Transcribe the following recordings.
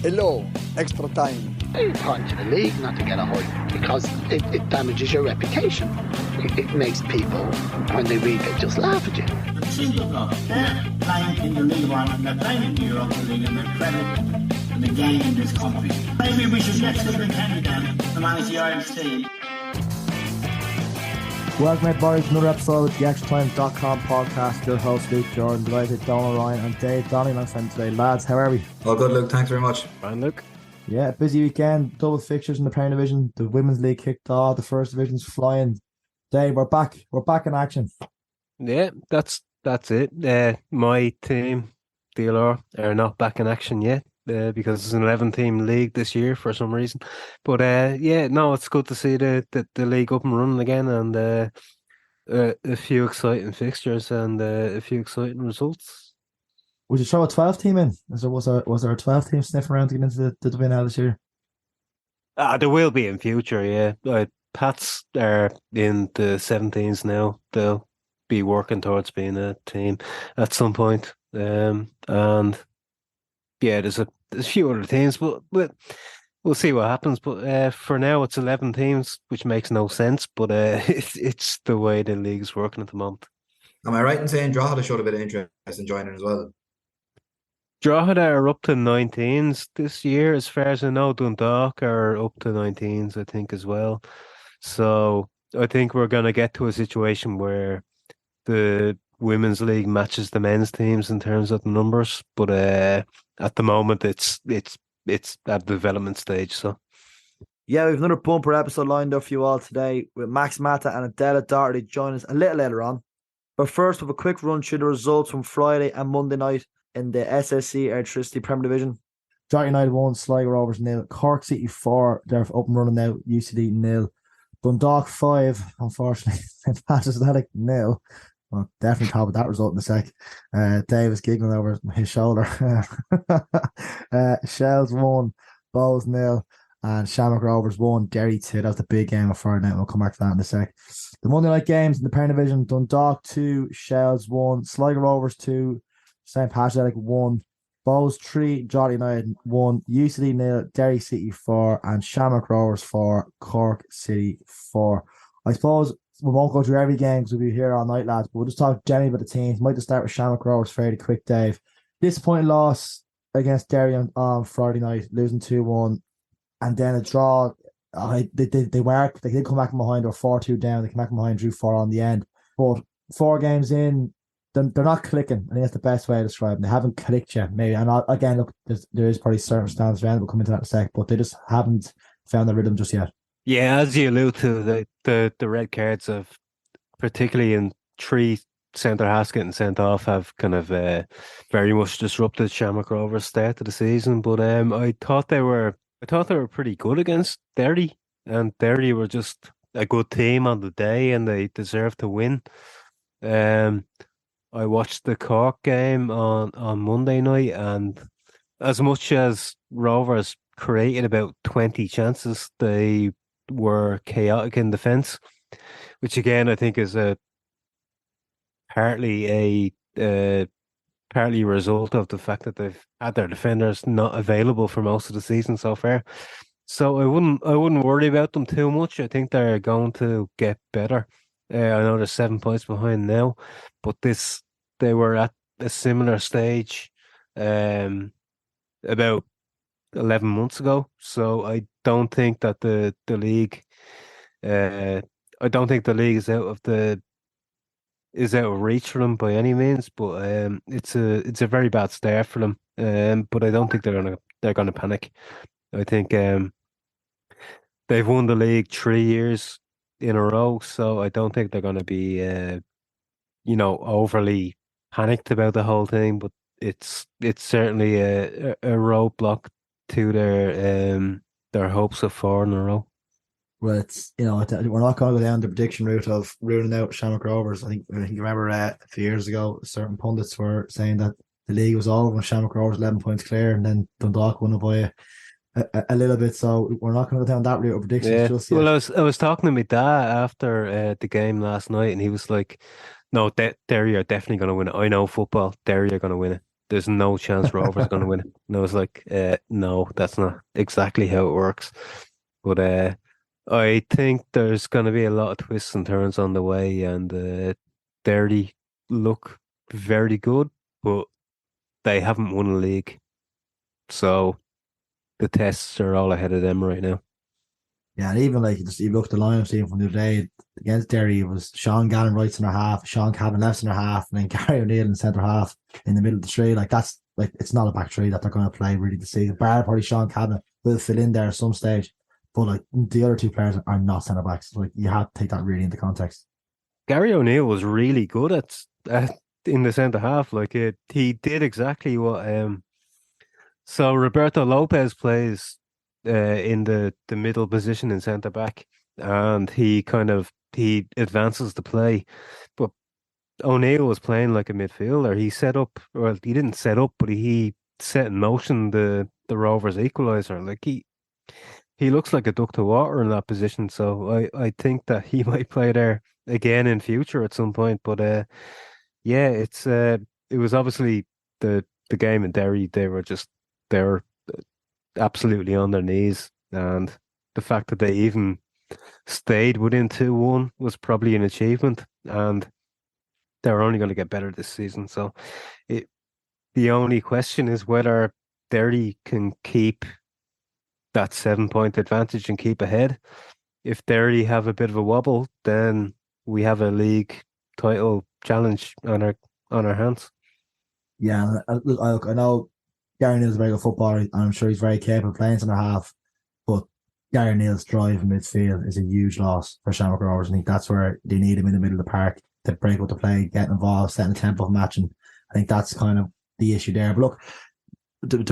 Hello, extra time. It's time to the league not to get a hoy because it damages your reputation. It makes people, when they read it, just laugh at you. The simple club, they're playing in the League One and they're playing in the Europa League and they're credit to the game in this country. Maybe we should get Stephen Kenny down to manage the Irish team. Welcome everybody to another episode of the extratime.com podcast. Your host Luke, Jordan, delighted Donal, Ryan and Dave Donnelly alongside today. Lads, how are we? All good, Luke, thanks very much. Fine, Luke. Yeah, busy weekend, double fixtures in the Premier Division. The Women's League kicked off, the First Division's flying. Dave, we're back in action. Yeah, that's it. My team, DLR, are not back in action yet because it's an 11-team league this year for some reason. But it's good to see the league up and running again, and a few exciting fixtures and a few exciting results. Would you throw a 12-team in? Was there a 12-team sniffing around to get into the WNL this year? There will be in future, yeah. Pats are in the 17s now. They'll be working towards being a team at some point. And yeah, there's a few other teams, but we'll see what happens. But for now, it's 11 teams, which makes no sense. But it's the way the league's working at the moment. Am I right in saying Drogheda showed a bit of interest in joining as well? Drogheda are up to 19s this year, as far as I know. Dundalk are up to 19s, I think, as well. So I think we're going to get to a situation where the Women's League matches the men's teams in terms of the numbers. But at the moment, it's at the development stage. So yeah, we have another bumper episode lined up for you all today with Max Mata and Della Doherty join us a little later on. But first, with a quick run through the results from Friday and Monday night in the SSC Electricity Premier Division. Drogheda United 1, Sligo Rovers 0, Cork City 4, they're up and running now, UCD 0, Dundalk 5, unfortunately, St. Patrick's Athletic 0. Well, definitely talk about that result in a sec. Dave is giggling over his shoulder. Shells 1, Bowes 0, and Shamrock Rovers 1, Derry 2. That was the big game of Friday night. We'll come back to that in a sec. The Monday night games in the Premier Division, Dundalk 2, Shells 1, Sligo Rovers 2, St. Patrick's Athletic 1, Bowes 3, Drogheda United 1, UCD 0, Derry City 4, and Shamrock Rovers 4, Cork City 4. I suppose we won't go through every game because we'll be here all night, lads, but we'll just talk generally about the teams. Might just start with Shamrock Rovers fairly quick, Dave. Disappointing loss against Derry on Friday night, losing 2-1, and then a draw. They did come back from behind, or 4-2 down. They came back from behind, drew 4 on the end. But 4 games in, they're not clicking. I think that's the best way to describe them. They haven't clicked yet, maybe. And again, look, there is probably circumstances around it. We'll come into that in a sec, but they just haven't found the rhythm just yet. yeah, as you allude to, the red cards have, particularly in 3 centre halves getting sent off, have kind of very much disrupted Shamrock Rovers' start to the season. But I thought they were pretty good against Derry, and Derry were just a good team on the day, and they deserved to win. I watched the Cork game on Monday night, and as much as Rovers created about 20 chances, they were chaotic in defence, which again I think is partly a result of the fact that they've had their defenders not available for most of the season so far. So I wouldn't worry about them too much. I think they're going to get better. I know they're 7 points behind now, but they were at a similar stage about 11 months ago. So I don't think that the league is out of reach for them by any means, but it's a very bad start for them. But I don't think they're gonna panic. I think they've won the league 3 years in a row, so I don't think they're going to be, overly panicked about the whole thing. But it's certainly a roadblock to their hopes of 4 in a row. Well, it's we're not going to go down the prediction route of ruling out Shamrock Rovers. I think you remember a few years ago, certain pundits were saying that the league was over when Shamrock Rovers 11 points clear, and then Dundalk won it by a little bit. So we're not going to go down that route of predictions just yet. Well, I was talking to my dad after the game last night, and he was like, "No, Derry are definitely going to win it. I know football. Derry are going to win it. There's no chance Rovers are going to win it." And I was like, no, that's not exactly how it works. But I think there's going to be a lot of twists and turns on the way, and Derry look very good, but they haven't won a league. So the tests are all ahead of them right now. Yeah, and even like you look at the lineup team from the other day against Derry, it was Sean Gannon right centre half, Sean Cabin left centre half, and then Gary O'Neill in centre half in the middle of the three. Like that's like it's not a back three that they're going to play really this season. Bar probably Sean Cabin will fill in there at some stage, but like the other two players are not centre backs. Like you have to take that really into context. Gary O'Neill was really good at in the centre half. Like he did exactly what so Roberto Lopez plays in the middle position in centre back, and he advances the play. But O'Neill was playing like a midfielder. He didn't set up, but he set in motion the Rovers equaliser. Like he looks like a duck to water in that position. So I think that he might play there again in future at some point. But yeah, it was obviously the game in Derry. They were absolutely on their knees, and the fact that they even stayed within 2-1 was probably an achievement, and they're only going to get better this season. So the only question is whether Derry can keep that 7-point advantage and keep ahead. If Derry have a bit of a wobble, then we have a league title challenge on our hands. Yeah, I know Gary Neal's a very good footballer, and I'm sure he's very capable of playing centre half. But Gary Neal's drive in midfield is a huge loss for Shamrock Rovers. I think that's where they need him in the middle of the park to break up the play, get involved, setting the tempo of the match, and I think that's kind of the issue there. But look,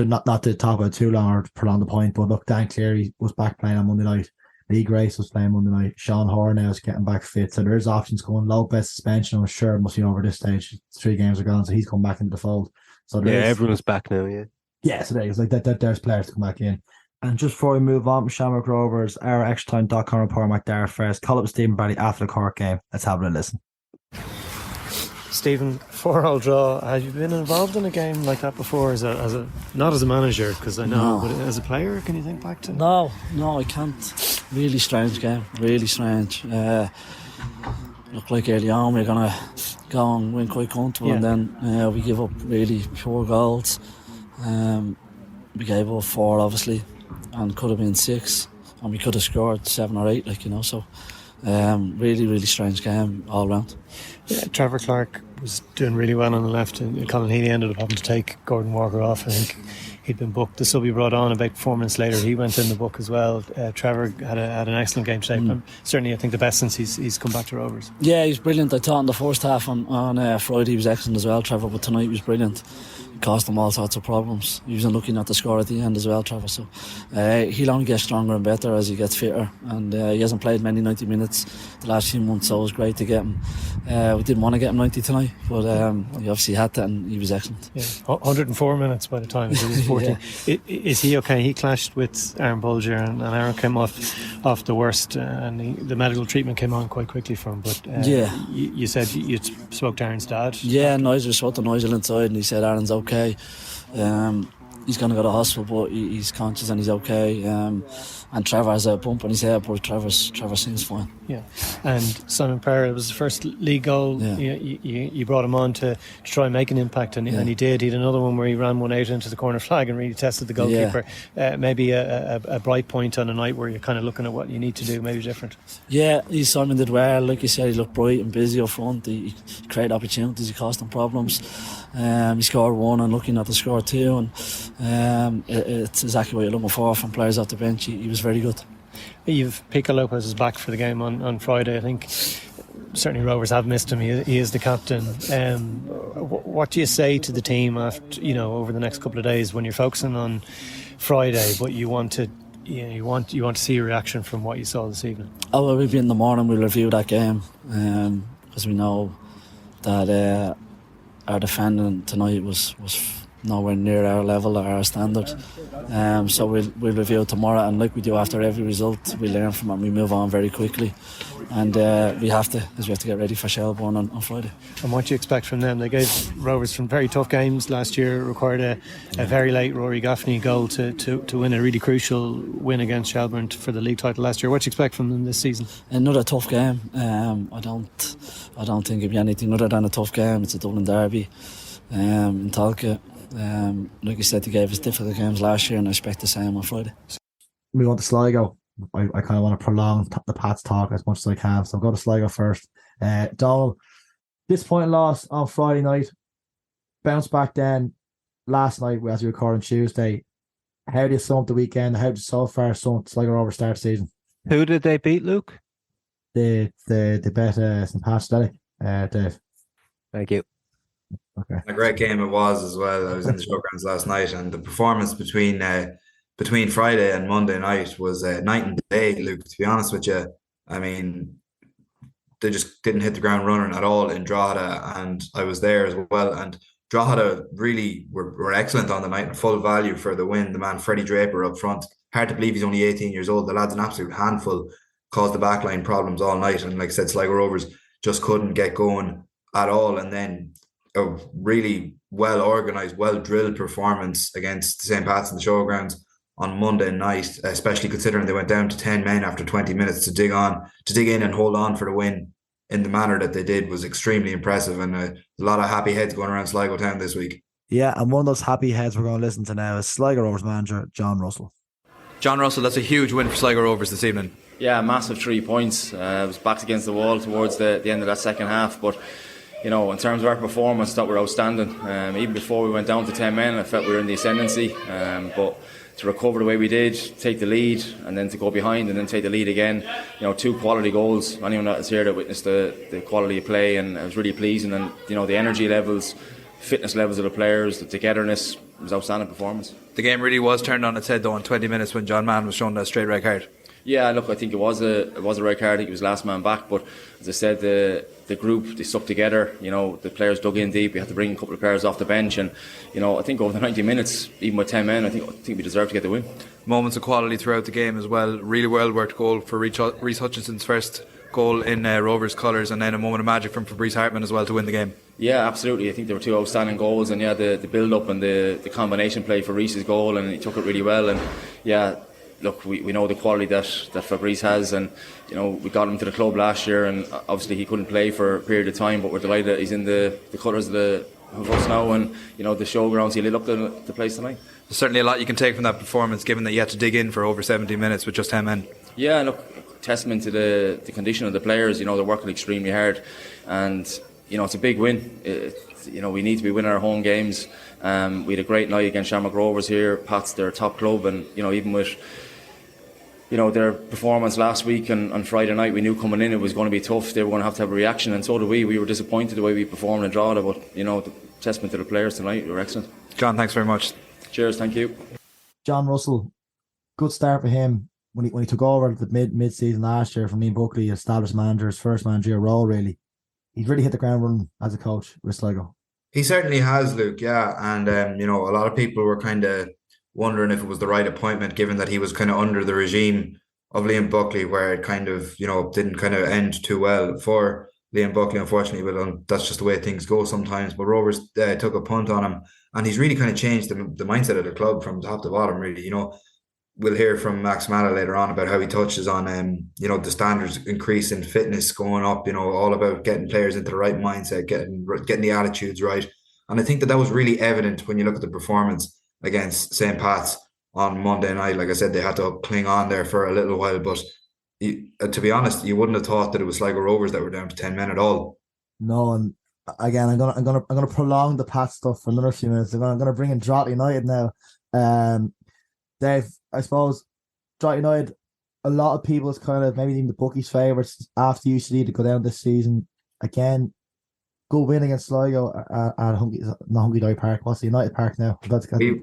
not to talk about it too long or prolong the point, but look, Dan Cleary was back playing on Monday night. Lee Grace was playing Monday night. Sean Hoare now is getting back fit, so there is options going. Lopez suspension, I'm sure, must be over this stage. 3 games are gone, so he's come back into the fold. So everyone's back now. Yeah, so there's there's players to come back in. And just before we move on from Shamrock Rovers, our extratime.com reporter Mark Dara first. Call up Stephen Barry after the Cork game. Let's have a listen. Stephen, 4-4 draw. Have you been involved in a game like that before? Not as a manager, because I know, but as a player, can you think back to? No, I can't. Really strange game. Really strange. Looked like early on we were gonna go and win quite comfortable, and then we give up really poor goals. We gave up 4, obviously, and could have been 6, and we could have scored 7 or 8, So really, really strange game all round. Yeah, Trevor Clark was doing really well on the left, and Colin Healy ended up having to take Gordon Walker off. I think he'd been booked. The sub he brought on about 4 minutes later, he went in the book as well. Trevor had an excellent game shape. Certainly, I think the best since he's come back to Rovers. Yeah, he was brilliant. I thought in the first half on Friday he was excellent as well, Trevor, but tonight he was brilliant. It caused him all sorts of problems. He was looking at the score at the end as well, Trevor. So he'll only get stronger and better as he gets fitter, and he hasn't played many 90 minutes the last few months, so it was great to get him. We didn't want to get him 90 tonight, but he obviously had to, and he was excellent. Yeah, 104 minutes by the time he was 14. Is he okay? He clashed with Aaron Bolger, and Aaron came off the worst, and the medical treatment came on quite quickly for him. But you said you spoke to Aaron's dad. Yeah, Nigel spoke to Nigel inside, and he said Aaron's okay. He's going to go to hospital, but he's conscious and he's okay. And Trevor has a bump on his head, but Trevor seems fine. Yeah, and Simon Perry, it was the first league goal. Yeah. You brought him on to try and make an impact, and he did. He had another one where he ran one out into the corner flag and really tested the goalkeeper. Maybe a bright point on a night where you're kind of looking at what you need to do, maybe different. Yeah, Simon did well. Like you said, he looked bright and busy up front. He created opportunities, he caused them problems. He scored 1 and looking at the score 2, and it's exactly what you're looking for from players off the bench. He was very good. You've Pico Lopez is back for the game on Friday. I think certainly Rovers have missed him. He is the captain. What do you say to the team after over the next couple of days when you're focusing on Friday, but you want to see a reaction from what you saw this evening? Well, we'll be in the morning. We'll review that game because we know that our defending tonight was nowhere near our level or our standard. So we'll review it tomorrow, and like we do after every result, we learn from it and we move on very quickly. And we have to get ready for Shelbourne on Friday. And what do you expect from them? They gave Rovers some very tough games last year. Required a very late Rory Gaffney goal to win a really crucial win against Shelbourne for the league title last year. What do you expect from them this season? Another tough game. I don't think it'll be anything other than a tough game. It's a Dublin derby in Talca. Like you said, they gave us difficult games last year, and I expect the same on Friday. We want to Sligo. I kind of want to prolong the Pats talk as much as I can, so I'll go to Sligo first. Donal, disappointing loss on Friday night. Bounce back then last night as we record on Tuesday. How do you sum up the weekend? How did you so far sum up Sligo Rovers start season? Who did they beat, Luke? They bet St. Patrick's Day, Dave. Thank you. Okay. A great game it was as well. I was in the showgrounds last night, and the performance between Friday and Monday night was night and day, Luke, to be honest with you. I mean, they just didn't hit the ground running at all in Drogheda, and I was there as well. And Drogheda really were excellent on the night and full value for the win. The man Freddie Draper up front, hard to believe he's only 18 years old. The lad's an absolute handful, caused the backline problems all night. And like I said, Sligo Rovers just couldn't get going at all. And then a really well-organised, well-drilled performance against St. Pat's in the showgrounds on Monday night, especially considering they went down to 10 men after 20 minutes to dig in and hold on for the win in the manner that they did was extremely impressive, and a lot of happy heads going around Sligo town this week. Yeah, and one of those happy heads we're going to listen to now is Sligo Rovers manager John Russell. John Russell, that's a huge win for Sligo Rovers this evening. Yeah, massive 3 points. It was backed against the wall towards the end of that second half, but you know, in terms of our performance, that were outstanding. Even before we went down to 10 men, I felt we were in the ascendancy, but to recover the way we did, take the lead, and then to go behind and then take the lead again. You know, 2 quality goals. Anyone that is here that witnessed the quality of play, and it was really pleasing. And you know, the energy levels, fitness levels of the players, the togetherness, it was outstanding performance. The game really was turned on its head though in 20 minutes when John Mann was shown that straight red card. Yeah, look, I think it was a red card. I think he was last man back, but as I said, the group, they stuck together. You know, the players dug in deep. We had to bring a couple of players off the bench, and you know, I think over the 90 minutes, even with 10 men, I think we deserved to get the win. Moments of quality throughout the game as well. Really well worked goal for Rhys Hutchinson's first goal in Rovers colours, and then a moment of magic from Fabrice Hartman as well to win the game. Yeah, absolutely. I think there were 2 outstanding goals, and yeah, the build up and the combination play for Rhys's goal, and he took it really well. And yeah, look, we know the quality that Fabrice has, and you know, we got him to the club last year, and obviously he couldn't play for a period of time, but we're delighted that he's in the colours of us now, and you know, the showgrounds, he lit up the place tonight. There's certainly a lot you can take from that performance, given that you had to dig in for over 70 minutes with just 10 men. Yeah, look, testament to the condition of the players. You know, they're working extremely hard, and you know, it's a big win. You know, we need to be winning our home games. We had a great night against Shamrock Rovers here. Pat's their top club, and you know, even with their performance last week and on Friday night, we knew coming in it was going to be tough. They were going to have a reaction, and so did we. We were disappointed the way we performed in Drogheda, but you know, the testament to the players tonight, they were excellent. John, thanks very much. Cheers, thank you. John Russell, good start for him when he took over the mid season last year from Liam Buckley, established manager, his first managerial role really. He's really hit the ground running as a coach with Sligo. He certainly has, Luke, yeah. And, you know, a lot of people were kind of wondering if it was the right appointment, given that he was kind of under the regime of Liam Buckley, where it kind of, you know, didn't kind of end too well for Liam Buckley, unfortunately. But that's just the way things go sometimes. But Rovers took a punt on him, and he's really kind of changed the mindset of the club from top to bottom, really. You know, we'll hear from Max Malla later on about how he touches on, you know, the standards increase in fitness going up, you know, all about getting players into the right mindset, getting the attitudes right. And I think that was really evident when you look at the performance against St. Pat's on Monday night. Like I said, they had to cling on there for a little while, but to be honest, you wouldn't have thought that it was Sligo Rovers that were down to 10 men at all. No, and again, I'm gonna prolong the Pat stuff for another few minutes. I'm gonna bring in Drogheda United now. Dave, I suppose Drogheda United, a lot of people's kind of, maybe even the bookies' favourites after UCD to go down this season. Again, good win against Sligo at Hungry Dory Park. What's the United Park now?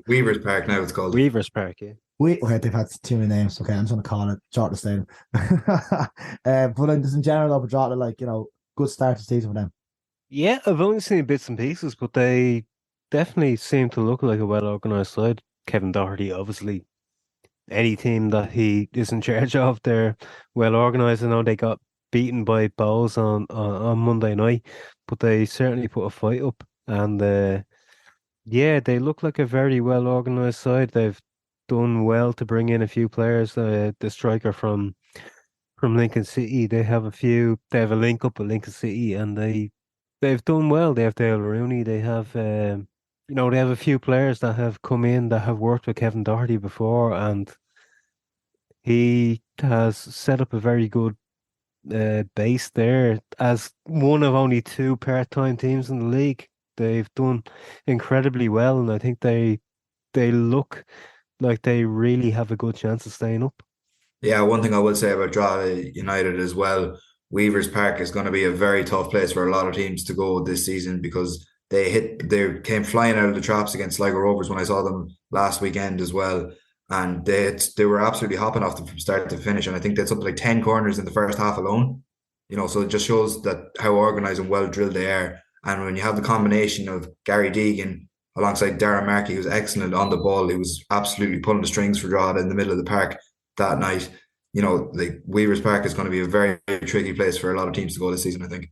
Weavers Park now it's called. Weavers Park, yeah. Okay, they've had too many names. Okay, I'm just going to call it Drogheda Stadium. But just in general, over Drogheda, like, you know, good start to the season for them. Yeah, I've only seen bits and pieces, but they definitely seem to look like a well organised side. Kevin Doherty, obviously, any team that he is in charge of, they're well organised. I know they got beaten by Bowls on Monday night, but they certainly put a fight up. And yeah, they look like a very well organised side. They've done well to bring in a few players. The striker from Lincoln City, they have a link up with Lincoln City, and they've done well. They have Dale Rooney. They have they have a few players that have come in that have worked with Kevin Doherty before, and he has set up a very good base there as one of only two part-time teams in the league. They've done incredibly well, and I think they look like they really have a good chance of staying up. Yeah, one thing I will say about Drogheda United as well, Weavers Park is going to be a very tough place for a lot of teams to go this season, because they came flying out of the traps against Sligo Rovers when I saw them last weekend as well. And they were absolutely hopping off them from start to finish. And I think they had something like 10 corners in the first half alone. So it just shows that how organised and well drilled they are. And when you have the combination of Gary Deegan alongside Darren Markey, who's excellent on the ball, he was absolutely pulling the strings for Drogheda in the middle of the park that night. Like Weavers Park is going to be a very, very tricky place for a lot of teams to go this season, I think.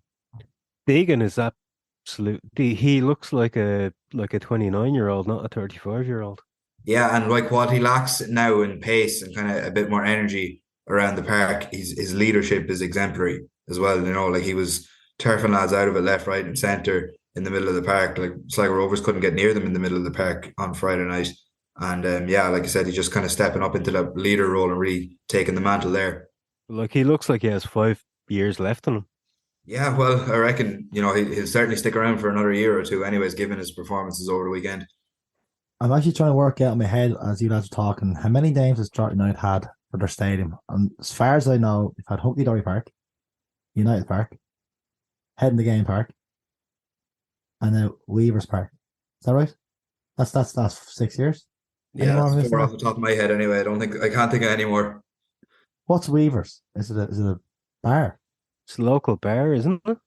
Deegan is absolutely, he looks like a 29-year-old, not a 35-year-old. Yeah, and like what he lacks now in pace and kind of a bit more energy around the park, his leadership is exemplary as well. Like he was turfing lads out of it left, right, and centre in the middle of the park. Like Sligo Rovers couldn't get near them in the middle of the park on Friday night. And like I said, he's just kind of stepping up into that leader role and really taking the mantle there. Like he looks like he has 5 years left on him. Yeah, well, I reckon he'll certainly stick around for another year or two, anyways, given his performances over the weekend. I'm actually trying to work out in my head as you guys are talking, how many games has Drogheda United had for their stadium? And as far as I know, we've had Hunky Dory Park, United Park, Head in the Game Park, and now Weavers Park. Is that right? That's 6 years. Yeah, that's 4 off the top of my head anyway. I can't think of any more. What's Weavers? Is it a bar? It's a local bar, isn't it?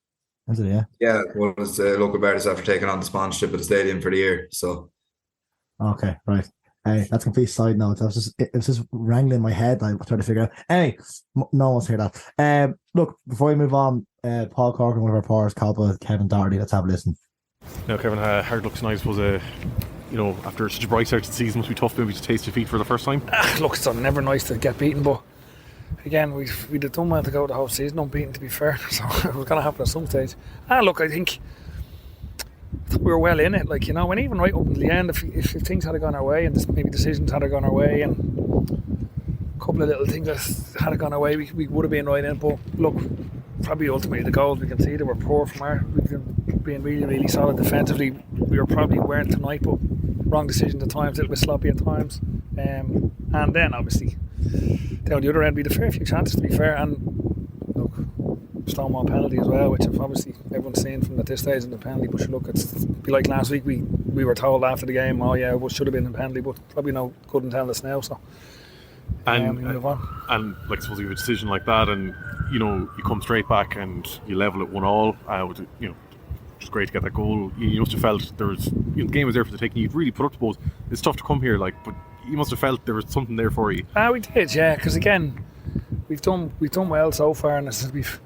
Is it, yeah? Yeah, well, it's a local bar that's after taking on the sponsorship of the stadium for the year. So okay, right. Hey, that's a complete side note. It was just wrangling in my head. I was trying to figure out. Anyway, no one wants to hear that. Look, before we move on, Paul Corcoran, one of our players, called by Kevin Doherty. Let's have a listen. Now, Kevin, hard luck tonight was after such a bright start to the season, must be tough maybe to taste defeat for the first time. Look, it's never nice to get beaten, but again, we'd have done well to go the whole season unbeaten, to be fair. So it was going to happen at some stage. Look, I think we were well in it, and even right up until the end, if things had gone our way, and maybe decisions had gone our way, and a couple of little things that had gone our way, we would have been right in. But look, probably ultimately the goals we conceded were poor from we've been really, really solid defensively. We weren't tonight, but wrong decisions at times, a little bit sloppy at times. And then obviously down the other end we had a fair few chances, to be fair, and look, Stonewall penalty as well, which have obviously everyone's seen from at this stage in the penalty. But look, it's be like last week we were told after the game, oh yeah, it should have been a penalty, but probably couldn't tell us now. So we move on. And like, suppose you have a decision like that, and you come straight back and you level it 1-1. Just great to get that goal. You must have felt the game was there for the taking. You'd really put up the balls. It's tough to come here, but you must have felt there was something there for you. We did, yeah. Because again, we've done well so far, and we've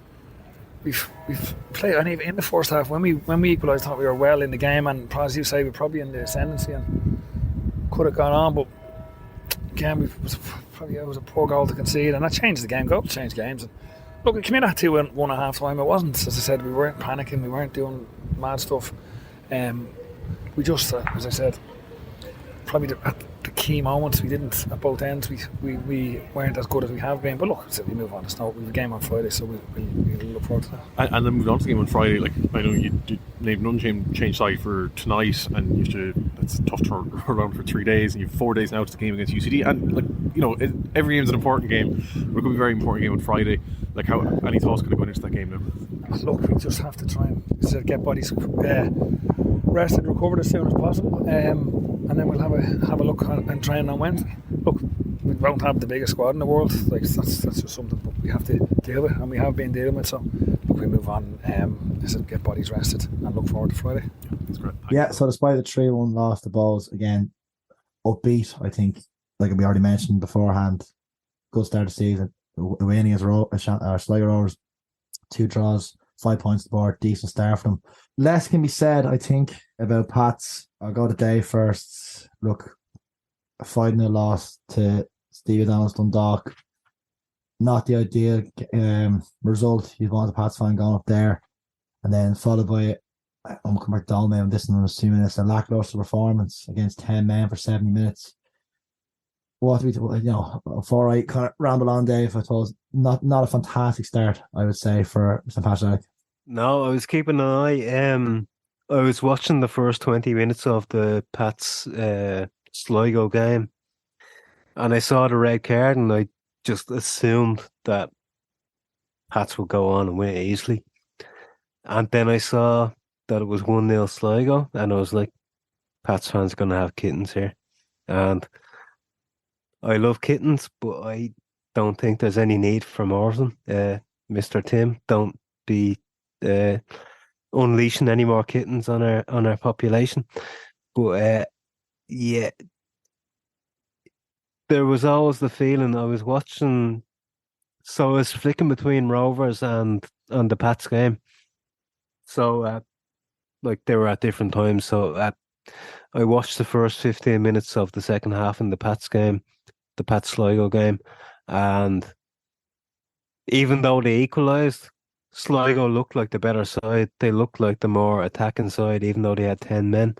played. And even in the first half, when we equalised, I thought we were well in the game, and as you say, we're probably in the ascendancy and could have gone on. But again, it was a poor goal to concede, and that changed the game. Goals change games. And look, we came in at 2-1 at half time. It wasn't, as I said, we weren't panicking, we weren't doing mad stuff. We just, as I said, probably at the key moments, we didn't, at both ends, we weren't as good as we have been. But look, we move on. We have a game on Friday, so we'll look forward to that. And then moving on to the game on Friday, I know you did name an unchanged side for tonight, and it's a tough turn around for 3 days, and you have 4 days now to the game against UCD. And every game is an important game. It's going to be a very important game on Friday. How any thoughts could have gone into that game now? Look, we just have to try and get bodies rested, recovered as soon as possible, and then we'll have a look and train on Wednesday. Look, we won't have the biggest squad in the world. That's just something that we have to deal with, and we have been dealing with. So look, we move on. Get bodies rested and look forward to Friday. That's great. Yeah, so despite the 3-1 loss, the Balls, again, upbeat, I think, like we already mentioned beforehand, good start of the season. Winning as Sligo Rovers, 2 draws, 5 points to the board, decent start for them. Less can be said, I think, about Pats. I'll go to Dave first. Look, a 5-0 loss to Steve O'Donnell's Dundalk. Not the ideal result. You'd want a Pats fan going up there. And then followed by, I'm coming back to Donnelly on this in the 2 minutes, a lackluster performance against 10 men for 70 minutes. What do we do? You know, 4-8 kind of ramble on, Dave. I suppose not a fantastic start, I would say, for St. Patrick. No, I was keeping an eye. I was watching the first 20 minutes of the Pats Sligo game, and I saw the red card, and I just assumed that Pats would go on and win it easily. And then I saw that it was 1-0 Sligo, and I was like, Pats fans are going to have kittens here. And I love kittens, but I don't think there's any need for more of them. Mr. Tim, don't be unleashing any more kittens on our population. But yeah, there was always the feeling I was watching. So I was flicking between Rovers and the Pats game. So like they were at different times. So I watched the first 15 minutes of the second half in the Pats game, the Pats Sligo game, and even though they equalised, Sligo looked like the better side. They looked like the more attacking side, even though they had 10 men.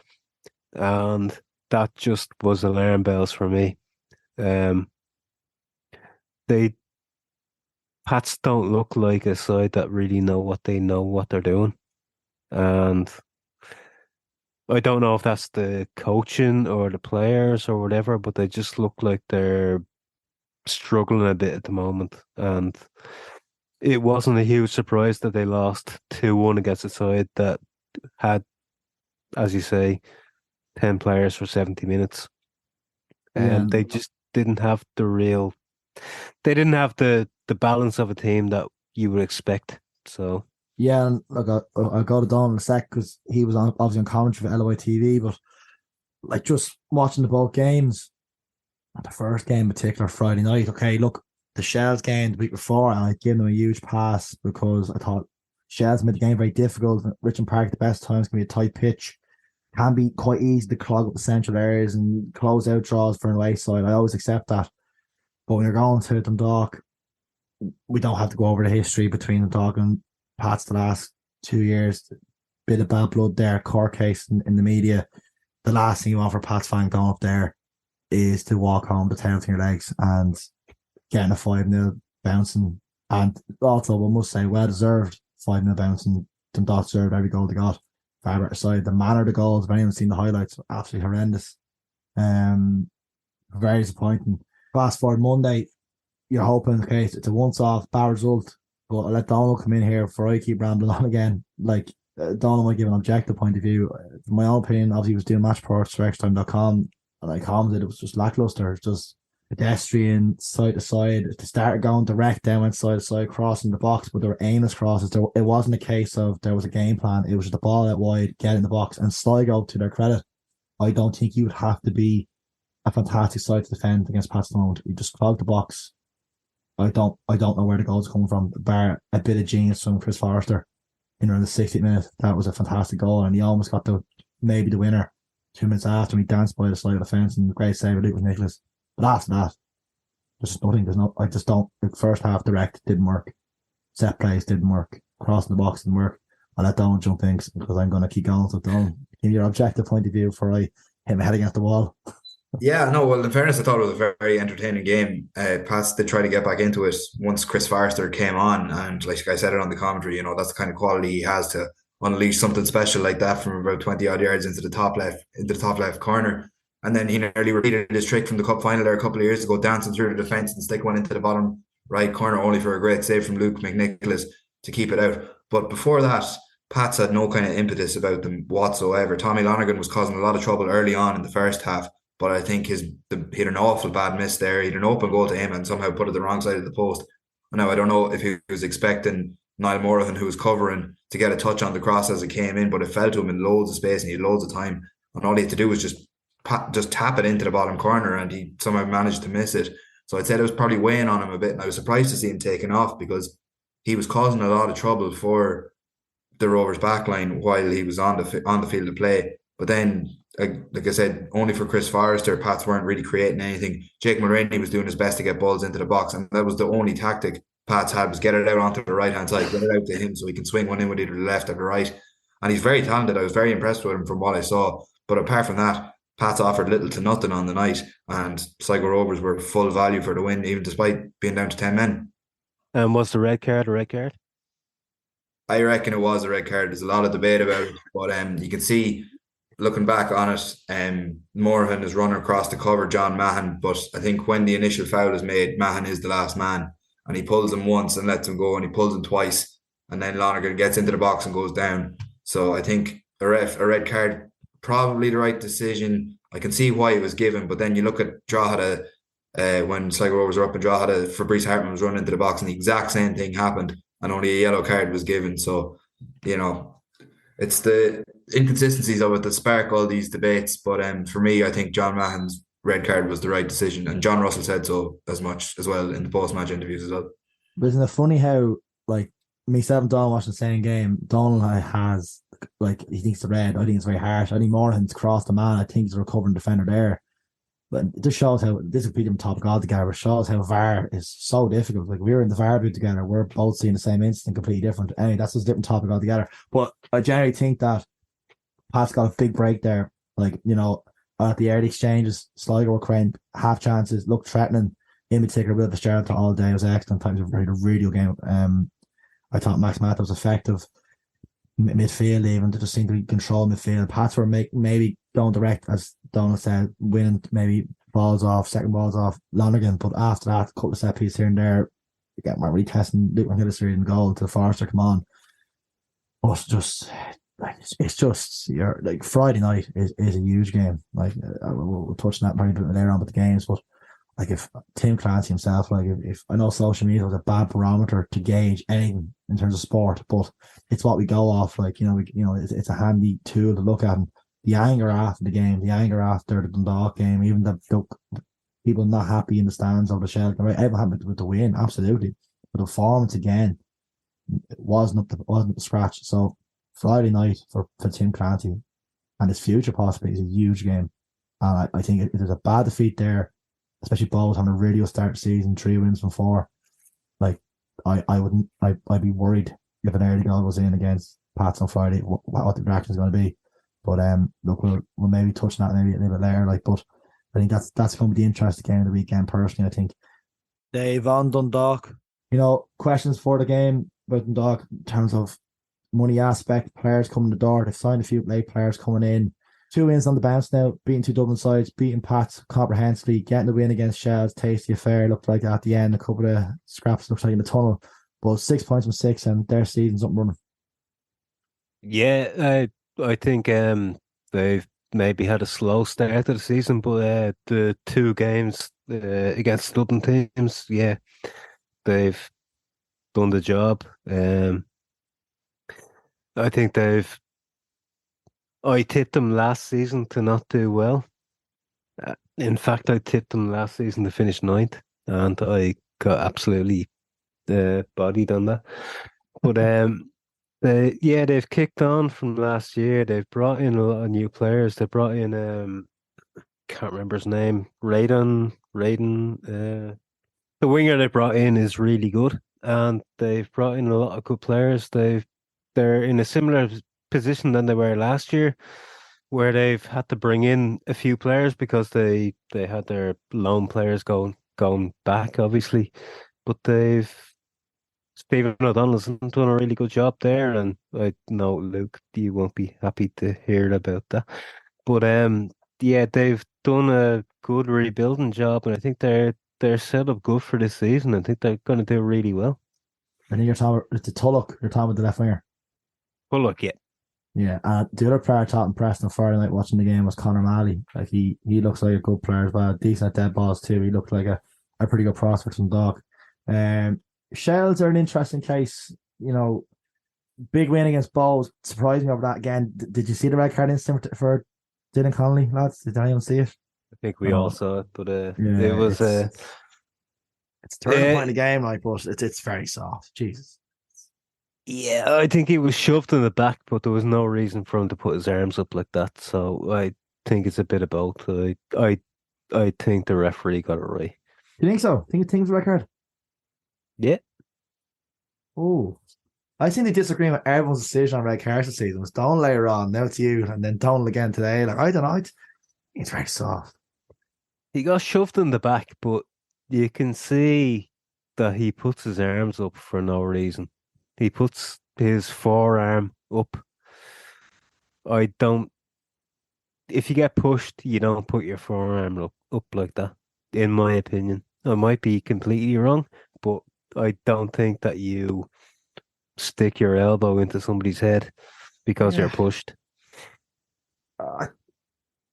And that just was alarm bells for me. Pats don't look like a side that really know what they're doing. And I don't know if that's the coaching or the players or whatever, but they just look like they're struggling a bit at the moment. And it wasn't a huge surprise that they lost 2-1 against a side that had, as you say, 10 players for 70 minutes. And they just didn't have the balance of a team that you would expect. So yeah, and look, I'll go to Donal in a sec because he was obviously on commentary for LOI TV, but like just watching the both games, the first game in particular, Friday night, okay, look, the Shells game the week before, and I'd given them a huge pass because I thought Shells made the game very difficult. Richmond Park, the best times, can be a tight pitch, can be quite easy to clog up the central areas and close out draws for an away side. I always accept that. But when you're going to Dundalk, we don't have to go over the history between Dundalk and Pats the last 2 years. Bit of bad blood there, court case in the media. The last thing you want for Pats fan going up there is to walk home the tail to your legs and getting a 5-0 bouncing. And also, we must say, well deserved 5-0 bouncing. Dundalk deserved every goal they got. Far better side. The manner of the goals, if anyone's seen the highlights, absolutely horrendous. Very disappointing. Fast forward Monday, you're hoping, okay, it's a once-off, bad result, but I'll let Donal come in here before I keep rambling on again. Like, Donal might give an objective point of view. In my own opinion, obviously, he was doing match reports for extime.com, and I commented it was just lackluster, just pedestrian, side to side. They started going direct, then went side to side, crossing the box, but they were aimless crosses. It wasn't a case of there was a game plan. It was just the ball out wide, get in the box, and Sligo, to their credit, I don't think you would have to be a fantastic side to defend against Pats Stone. You just clog the box. I don't know where the goals come from, bar a bit of genius from Chris Forrester in around the 60th minute. That was a fantastic goal, and he almost got maybe the winner 2 minutes after he danced by the side of the fence, and great save of Luke with Nicholas. But after that, there's nothing. I just don't. The first half direct didn't work. Set plays didn't work. Crossing the box didn't work. I'll let Donal jump in because I'm going to keep going. So Donal, give your objective point of view before I hit my head against the wall. Yeah, no, well, in fairness, I thought it was a very, very entertaining game. Pats did try to get back into it once Chris Forrester came on, and like I said it on the commentary, that's the kind of quality he has to unleash something special like that from about 20 odd yards into the top left corner. And then he nearly repeated his trick from the cup final there a couple of years ago, dancing through the defence and stick one into the bottom right corner, only for a great save from Luke McNicholas to keep it out. But before that, Pats had no kind of impetus about them whatsoever. Tommy Lonergan was causing a lot of trouble early on in the first half, but I think he had an awful bad miss there. He had an open goal to him and somehow put it the wrong side of the post. And now I don't know if he was expecting Niall Morrison, who was covering, to get a touch on the cross as it came in, but it fell to him in loads of space and he had loads of time. And all he had to do was just tap it into the bottom corner, and he somehow managed to miss it. So I'd say it was probably weighing on him a bit, and I was surprised to see him taken off because he was causing a lot of trouble for the Rovers backline while he was on the field of play. But then, like I said, only for Chris Forrester, Pats weren't really creating anything. Jake Mulroney was doing his best to get balls into the box, and that was the only tactic Pats had, was get it out onto the right hand side, get it out to him so he can swing one in with either the left or the right. And he's very talented. I was very impressed with him from what I saw. But apart from that, Pats offered little to nothing on the night, and Sligo Rovers were full value for the win, even despite being down to 10 men. And was the red card a red card? I reckon it was a red card. There's a lot of debate about it, but you can see, looking back on it, Moorhan is running across to cover John Mahon, but I think when the initial foul is made, Mahon is the last man, and he pulls him once and lets him go, and he pulls him twice, and then Lonergan gets into the box and goes down. So I think a red card, probably the right decision. I can see why it was given, but then you look at Drogheda, when Sligo Rovers were up in Drogheda, Fabrice Hartman was running into the box and the exact same thing happened, and only a yellow card was given. So, it's the inconsistencies of it that spark all these debates. But for me, I think John Mahon's red card was the right decision, and John Russell said so as much as well in the post-match interviews as well. But isn't it funny how, like, myself and Donal watching the same game, Donal has, like, he thinks the red, I think it's very harsh. I think Moorhan's crossed the man, I think he's a recovering defender there. But it just shows how, this would be them top god together, but shows how VAR is so difficult. Like, we were in the VAR booth together, we're both seeing the same instant, completely different. Anyway, that's just a different topic altogether. But I generally think that Pat's got a big break there. Like, at the early exchanges, Sligo were creating half chances, looked threatening. In particular, Will Fitzgerald all day was excellent. Times of a really good game. I thought Max Mata was effective. Midfield, even, to just seem to be control midfield. Pats were maybe going direct, as Donald said, winning maybe second balls off Lonergan, but after that, a couple of set pieces here and there, again, we're really testing Luke and Donal in goal to Forrester, come on. But it's just like Friday night is a huge game. Like, we'll touch on that probably a bit later on with the games, but like, if Tim Clancy himself, like, if I know social media was a bad barometer to gauge anything in terms of sport, but it's what we go off. Like, it's a handy tool to look at. And the anger after the game, the anger after the Dundalk game, even the people not happy in the stands over the Shell, right? Everyone happy with the win, absolutely. But the performance again, it wasn't up to scratch. So Friday night for Tim Clancy and his future possibly is a huge game. And I think if there's a bad defeat there, especially Bowes having a really good start to season, 3 wins from 4. Like, I'd be worried if an early goal was in against Pats on Friday, what the reaction is going to be. But look, we'll maybe touch on that maybe a little bit later. Like, but I think that's going to be the interesting game of the weekend. Personally, I think. Dave, on Dundalk, questions for the game about Dundalk in terms of money aspect, players coming to the door. They've signed a few late players coming in. 2 wins on the bounce now, beating 2 Dublin sides, beating Pats comprehensively, getting the win against Shells, tasty affair, looked like at the end, a couple of scraps looked like in the tunnel, but 6 points from 6 and their season's up and running. Yeah, I think they've maybe had a slow start to the season, but the 2 games against Dublin teams, yeah, they've done the job. I think I tipped them last season to not do well. In fact, I tipped them last season to finish 9th, and I got absolutely bodied on that. But they've kicked on from last year. They've brought in a lot of new players. They brought in can't remember his name, Raiden. The winger they brought in is really good, and they've brought in a lot of good players. They're in a similar position than they were last year, where they've had to bring in a few players because they had their loan players going back, obviously. But Stephen O'Donnell's done a really good job there, and I know, Luke, you won't be happy to hear about that. But they've done a good rebuilding job, and I think they're set up good for this season. I think they're going to do really well. I think you're talking about the Tulloch. You're talking about the left winger. Tulloch, yeah. Yeah, the other player I thought impressed on Friday night watching the game was Conor Malley. Like, he looks like a good player as well. Decent at dead balls too. He looked like a pretty good prospect from Dog. Shells are an interesting case. big win against Bowes. Surprised me over that again. Did you see the red card incident for Dylan Connolly, lads? Did anyone see it? I think we all saw it, but it Yeah, was it's a turning point in the game, like, but it's very soft. Jesus. yeah, I think he was shoved in the back, but there was no reason for him to put his arms up like that. So I think it's a bit of both. I think the referee got it right. You think so? Think it's a red card? Yeah. Oh, I think they disagree with everyone's decision on red cards this season. It was Donal later on, now it's you, and then Donal again today. Like, I don't know. It's very soft. He got shoved in the back, but you can see that he puts his arms up for no reason. He puts his forearm up. If you get pushed, you don't put your forearm up like that, in my opinion. I might be completely wrong, but I don't think that you stick your elbow into somebody's head because you're pushed.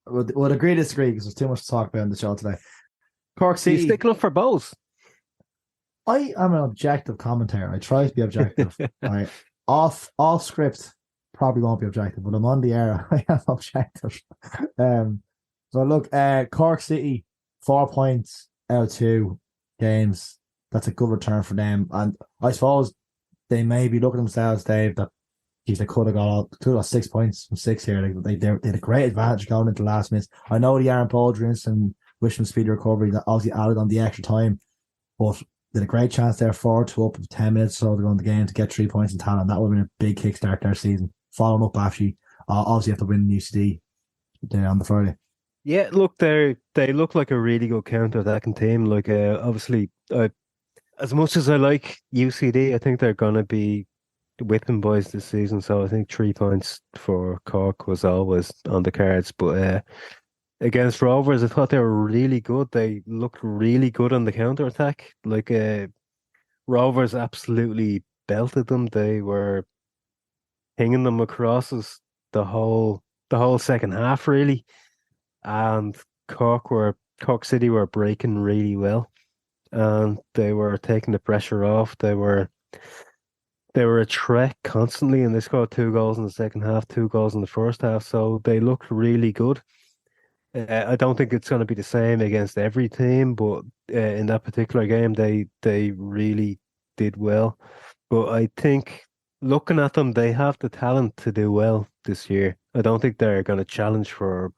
Would agree to disagree because there's too much to talk about in the show today. Cork City. You sticking up for Bowes? I am an objective commentator. I try to be objective. Right. Off script, probably won't be objective, but I'm on the air. I am objective. So look, Cork City, 4 points out of 2 games. That's a good return for them. And I suppose they may be looking at themselves, Dave, that they could have got 6 points from 6 here. They had a great advantage going into the last minutes. I know the Aaron Baldwin and wish them speedy recovery that obviously added on the extra time, but they had a great chance there, 4-2 up with 10 minutes so to go in the game to get 3 points in talent. That would have been a big kickstart their season. Following up actually, obviously have to win the UCD on the Friday. Yeah, look, they look like a really good counter-attacking team. Like, obviously, as much as I like UCD, I think they're going to be whipping boys this season. So I think 3 points for Cork was always on the cards. But against Rovers, I thought they were really good. They looked really good on the counter-attack. Like, Rovers absolutely belted them. They were pinging them across us the whole second half, really. And Cork City were breaking really well, and they were taking the pressure off. They were a threat constantly, and they scored 2 goals in the second half, 2 goals in the first half. So they looked really good. I don't think it's going to be the same against every team, but in that particular game, they really did well. But I think looking at them, they have the talent to do well this year. I don't think they're going to challenge for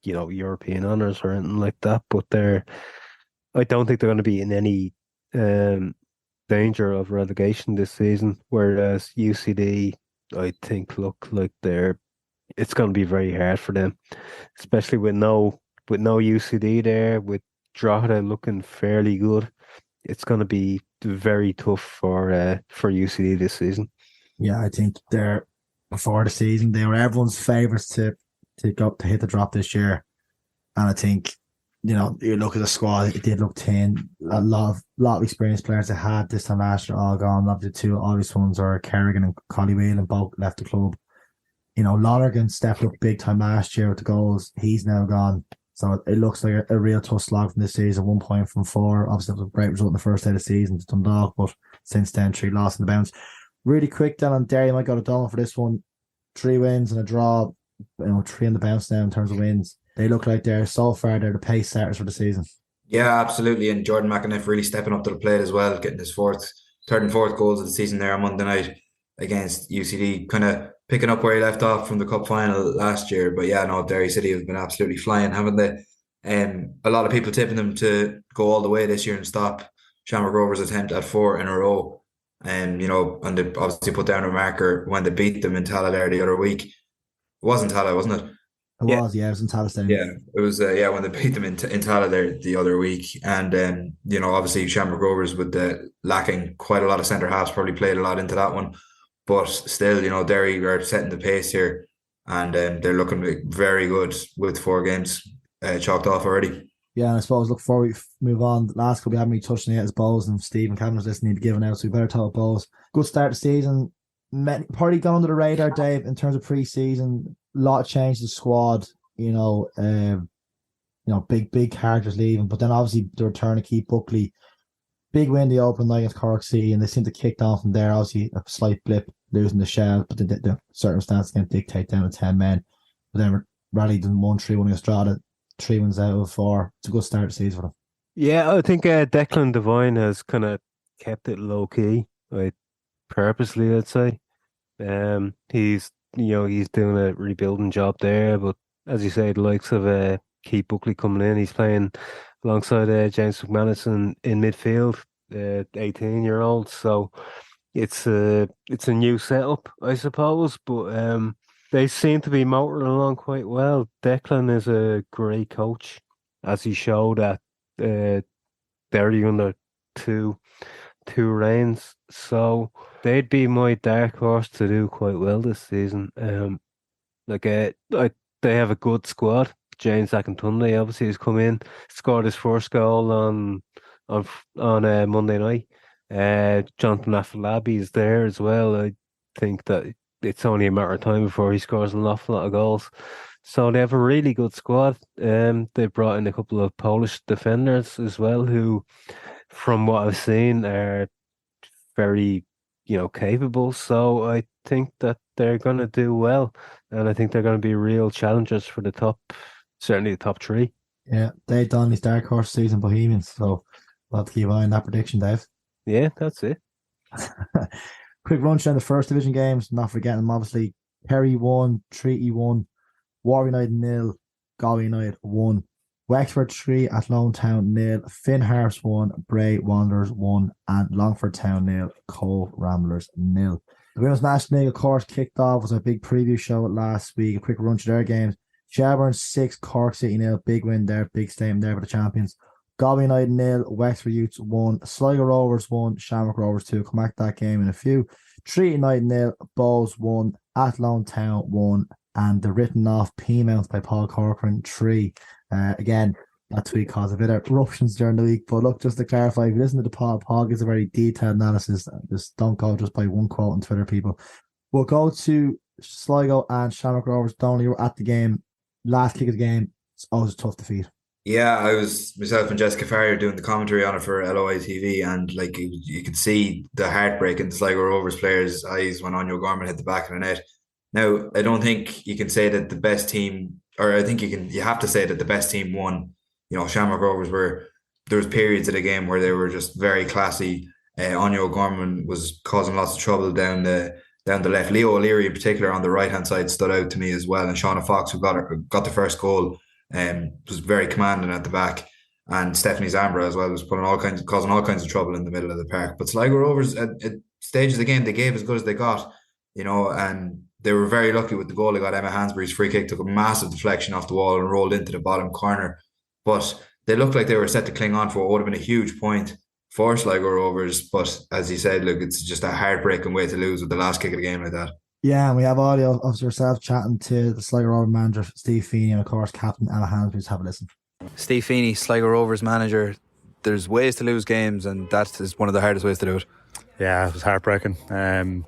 European honours or anything like that, but I don't think they're going to be in any danger of relegation this season, whereas UCD, I think, look like it's going to be very hard for them, especially with no UCD there, with Drogheda looking fairly good. It's going to be very tough for UCD this season. Yeah, I think before the season they were everyone's favourites to hit the drop this year, and I think you look at the squad, it did look thin. A lot of experienced players they had this time last year all gone. Obviously, 2 obvious ones are Kerrigan and Collie Whelan, both left the club. Lonergan stepped up big time last year with the goals. He's now gone, so it looks like a real tough slog from this season. 1 point from 4. Obviously, it was a great result in the first day of the season to Dundalk, but since then 3 losses in the bounce. Really quick then on Derry, might go to Donal for this one. 3 wins and a draw. 3 in the bounce now in terms of wins. They look like they're the pace setters for the season. Yeah, absolutely. And Jordan McAniff really stepping up to the plate as well, getting his 3rd and 4th goals of the season there on Monday night against UCD, kind of picking up where he left off from the cup final last year. But yeah, no, Derry City have been absolutely flying, haven't they? A lot of people tipping them to go all the way this year and stop Shamrock Rovers' attempt at 4 in a row. And they obviously put down a marker when they beat them in Tala there the other week. It wasn't Tala, wasn't it? It was in Tala Stadium. Yeah, it was. When they beat them in Tala there the other week, and obviously Shamrock Rovers with the lacking quite a lot of centre halves probably played a lot into that one, but still, Derry are setting the pace here, and they're looking very good with 4 games chalked off already. Yeah, and I suppose before we move on, the last couple we haven't really touched on yet is Bowes, and Steve and Cameron's listening to giving out, so we better talk Bowes. Good start to the season. Probably gone under the radar, Dave, in terms of pre-season. A lot of change to the squad, big characters leaving, but then obviously the return of Keith Buckley. Big win the opening night against Cork City, and they seem to kick down from there. Obviously, a slight blip, losing the shell, but the circumstances can dictate down to 10 men. But then rallied and won 3-1 against Drogheda, 3 wins out of 4. It's a good start to the season for them. Yeah, I think Declan Devine has kind of kept it low key, like purposely, I'd say. He's doing a rebuilding job there, but as you say, the likes of Keith Buckley coming in, he's playing alongside James McManus in midfield, 18-year-old. So it's a new setup, I suppose, but they seem to be motoring along quite well. Declan is a great coach, as he showed at Derry under two reigns. So they'd be my dark horse to do quite well this season. They have a good squad. James Akintunde obviously has come in, scored his first goal on Monday night. Jonathan Afolabi is there as well. I think that it's only a matter of time before he scores an awful lot of goals. So they have a really good squad. They brought in a couple of Polish defenders as well, who, from what I've seen, are very, capable. So I think that they're going to do well, and I think they're going to be real challengers for the top, certainly the top 3. Yeah, Dave Donnelly's dark horse season Bohemians. So we'll have to keep an eye on that prediction, Dave. Yeah, that's it. Quick run down the first division games. Not forgetting them, obviously. Kerry 1, Treaty 1, War United 0, Galway United 1, Wexford 3, Athlone Town 0, Finn Harps 1, Bray Wanderers 1, and Longford Town 0, Cove Ramblers 0. The Women's National League, of course, kicked off. Was a big preview show last week. A quick run to their games. Shelbourne 6, Cork City 0. Big win there, big statement there for the champions. Galway United 0, Wexford Youths 1, Sligo Rovers 1, Shamrock Rovers 2. Come back to that game in a few. Treaty United 0, Bowes 1, Athlone Town 1, and the written off P-Mounts by Paul Corcoran 3. Again, that tweet caused a bit of eruptions during the week. But look, just to clarify, if you listen to the pod, Paul gives a very detailed analysis. Just don't go just by one quote on Twitter, people. We'll go to Sligo and Shamrock Rovers. Donnelly, you were at the game. Last kick of the game. It's always a tough defeat. Yeah, I was myself and Jessica Farrier doing the commentary on it for LOI TV, and like you could see the heartbreak in the Sligo Rovers players' eyes when Anya Gorman hit the back of the net. Now, I don't think you can say that the best team, or I think you have to say that the best team won. Shamrock Rovers there was periods of the game where they were just very classy. Anya O'Gorman was causing lots of trouble down the left. Leo O'Leary in particular on the right hand side stood out to me as well, and Shauna Fox, who got the first goal, was very commanding at the back, and Stephanie Zambra as well was causing all kinds of trouble in the middle of the park. But Sligo Rovers at stages of the game, they gave as good as they got, and they were very lucky with the goal. They got Emma Hansberry's free kick, took a massive deflection off the wall and rolled into the bottom corner. But they looked like they were set to cling on for what would have been a huge point for Sligo Rovers. But as you said, look, it's just a heartbreaking way to lose with the last kick of the game like that. Yeah, and we have audio of yourself chatting to the Sligo Rovers manager, Steve Feeney, and of course, Captain Emma Hansberry. Just have a listen. Steve Feeney, Sligo Rovers manager. There's ways to lose games, and that is one of the hardest ways to do it. Yeah, it was heartbreaking. The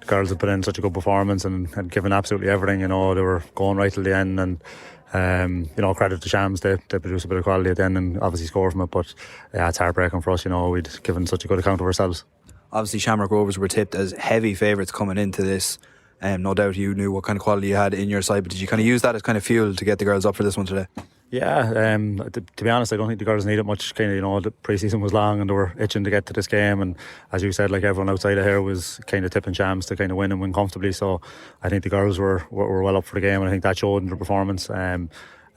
girls have put in such a good performance and given absolutely everything. They were going right till the end, and credit to Shams, they produced a bit of quality at the end and obviously scored from it. But yeah, it's heartbreaking for us. We'd given such a good account of ourselves. Obviously, Shamrock Rovers were tipped as heavy favourites coming into this. No doubt you knew what kind of quality you had in your side, but did you kind of use that as kind of fuel to get the girls up for this one today? Yeah, to be honest, I don't think the girls needed much. The pre-season was long and they were itching to get to this game, and as you said, like everyone outside of here was kind of tipping Shams to kind of win and win comfortably. So I think the girls were well up for the game, and I think that showed in their performance.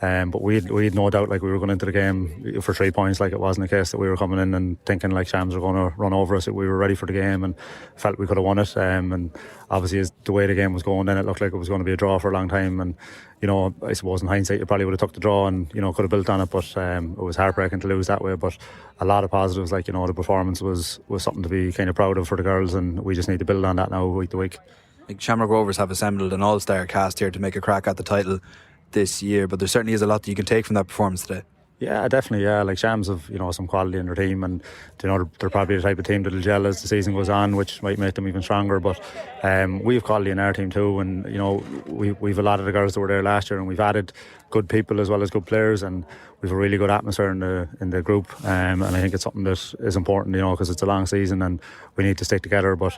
But we had no doubt, like we were going into the game for 3 points. Like it wasn't a case that we were coming in and thinking like Shams were going to run over us. We were ready for the game and felt we could have won it. And obviously, as the way the game was going, then it looked like it was going to be a draw for a long time. And I suppose in hindsight, you probably would have took the draw and could have built on it. But it was heartbreaking to lose that way. But a lot of positives, like the performance was something to be kind of proud of for the girls, and we just need to build on that now week to week. Like Shamrock Rovers have assembled an all-star cast here to make a crack at the title this year, but there certainly is a lot that you can take from that performance today. Yeah, definitely. Yeah, like Shams have some quality in their team, and they're probably the type of team that'll gel as the season goes on, which might make them even stronger. But we have quality in our team too, and we've a lot of the girls that were there last year, and we've added good people as well as good players, and we've a really good atmosphere in the group, and I think it's something that is important, because it's a long season and we need to stick together. But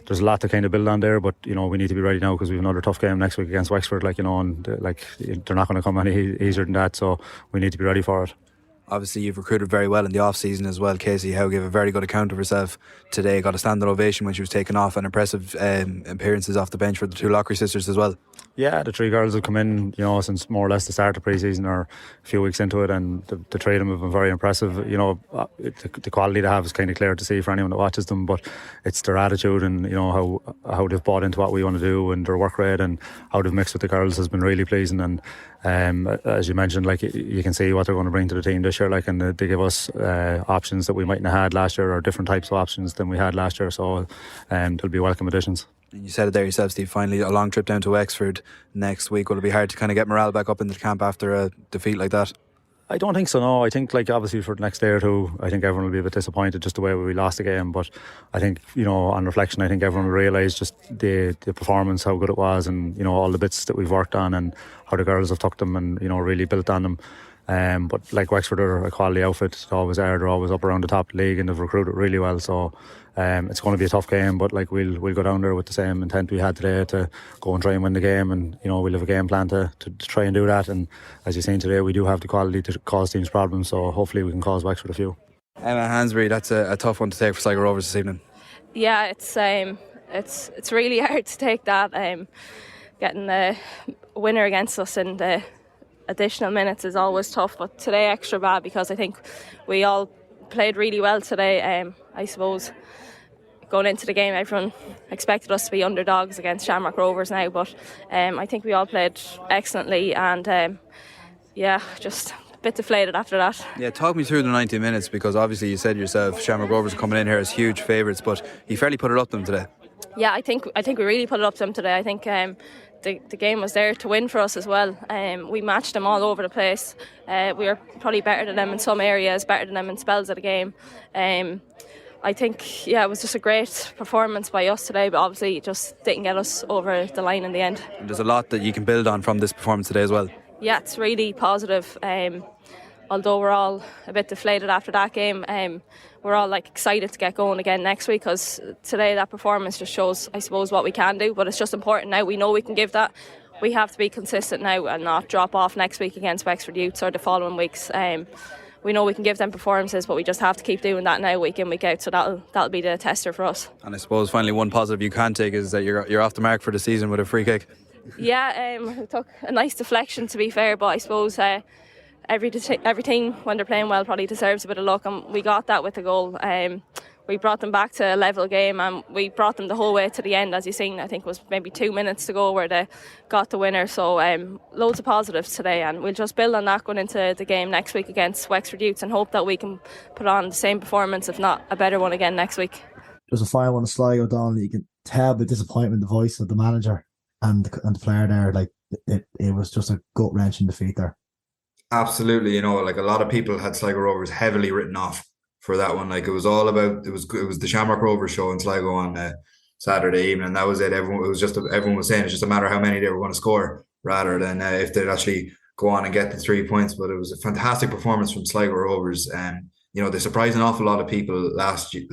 there's a lot to kind of build on there, but we need to be ready now because we have another tough game next week against Wexford, and they're not going to come any easier than that, so we need to be ready for it. Obviously, you've recruited very well in the off-season as well. Casey Howe gave a very good account of herself today. Got a standing ovation when she was taken off, and impressive appearances off the bench for the two Lockery sisters as well. Yeah, the three girls have come in, since more or less the start of pre-season or a few weeks into it, and the three of them have been very impressive. The quality they have is kind of clear to see for anyone that watches them, but it's their attitude and how they've bought into what we want to do, and their work rate and how they've mixed with the girls has been really pleasing. And as you mentioned, you can see what they're going to bring to the team this year, and they give us options that we mightn't have had last year, or different types of options than we had last year, so they'll be welcome additions. And you said it there yourself, Steve, finally a long trip down to Wexford next week. Will it be hard to kind of get morale back up in the camp after a defeat like that? I don't think so, no. I think obviously for the next day or two, I think everyone will be a bit disappointed just the way we lost the game, but I think on reflection, I think everyone will realise just the performance, how good it was, and all the bits that we've worked on and how the girls have took them and really built on them. But Wexford are a quality outfit, they always are. They're always up around the top of the league and they've recruited really well, so it's going to be a tough game, but we'll go down there with the same intent we had today to go and try and win the game, and we'll have a game plan to try and do that. And as you've seen today, we do have the quality to cause teams problems, so hopefully we can cause Wexford a few. Emma Hansberry, that's a tough one to take for Sligo Rovers this evening. Yeah, it's really hard to take that. Getting the winner against us in the additional minutes is always tough, but today extra bad because I think we all played really well today. I suppose going into the game, everyone expected us to be underdogs against Shamrock Rovers now, but I think we all played excellently, and just a bit deflated after that. Yeah, talk me through the 90 minutes, because obviously you said yourself Shamrock Rovers are coming in here as huge favourites, but you fairly put it up to them today. Yeah, I think we really put it up to them today. I think the game was there to win for us as well. We matched them all over the place. We were probably better than them in some areas, better than them in spells of the game. I think, it was just a great performance by us today, but obviously it just didn't get us over the line in the end. And there's a lot that you can build on from this performance today as well. Yeah, it's really positive. Although we're all a bit deflated after that game, we're all excited to get going again next week, because today that performance just shows, I suppose, what we can do. But it's just important now. We know we can give that. We have to be consistent now and not drop off next week against Wexford Youths or the following weeks. We know we can give them performances, but we just have to keep doing that now, week in, week out. So that'll be the tester for us. And I suppose finally one positive you can take is that you're off the mark for the season with a free kick. Yeah, we took a nice deflection, to be fair, but I suppose every team, when they're playing well, probably deserves a bit of luck, and we got that with the goal. We brought them back to a level game, and we brought them the whole way to the end. As you've seen, I think it was maybe 2 minutes to go where they got the winner. So loads of positives today, and we'll just build on that going into the game next week against Wexford Youths, and hope that we can put on the same performance, if not a better one again next week. There's a final one to Sligo, Donal. You can tell the disappointment in the voice of the manager and the player there. It was just a gut-wrenching defeat there. Absolutely, a lot of people had Sligo Rovers heavily written off for that one. It was all about it was the Shamrock Rovers show in Sligo on Saturday evening. That was it. Everyone was saying it's just a matter of how many they were going to score rather than if they'd actually go on and get the 3 points. But it was a fantastic performance from Sligo Rovers. They surprised an awful lot of people last year.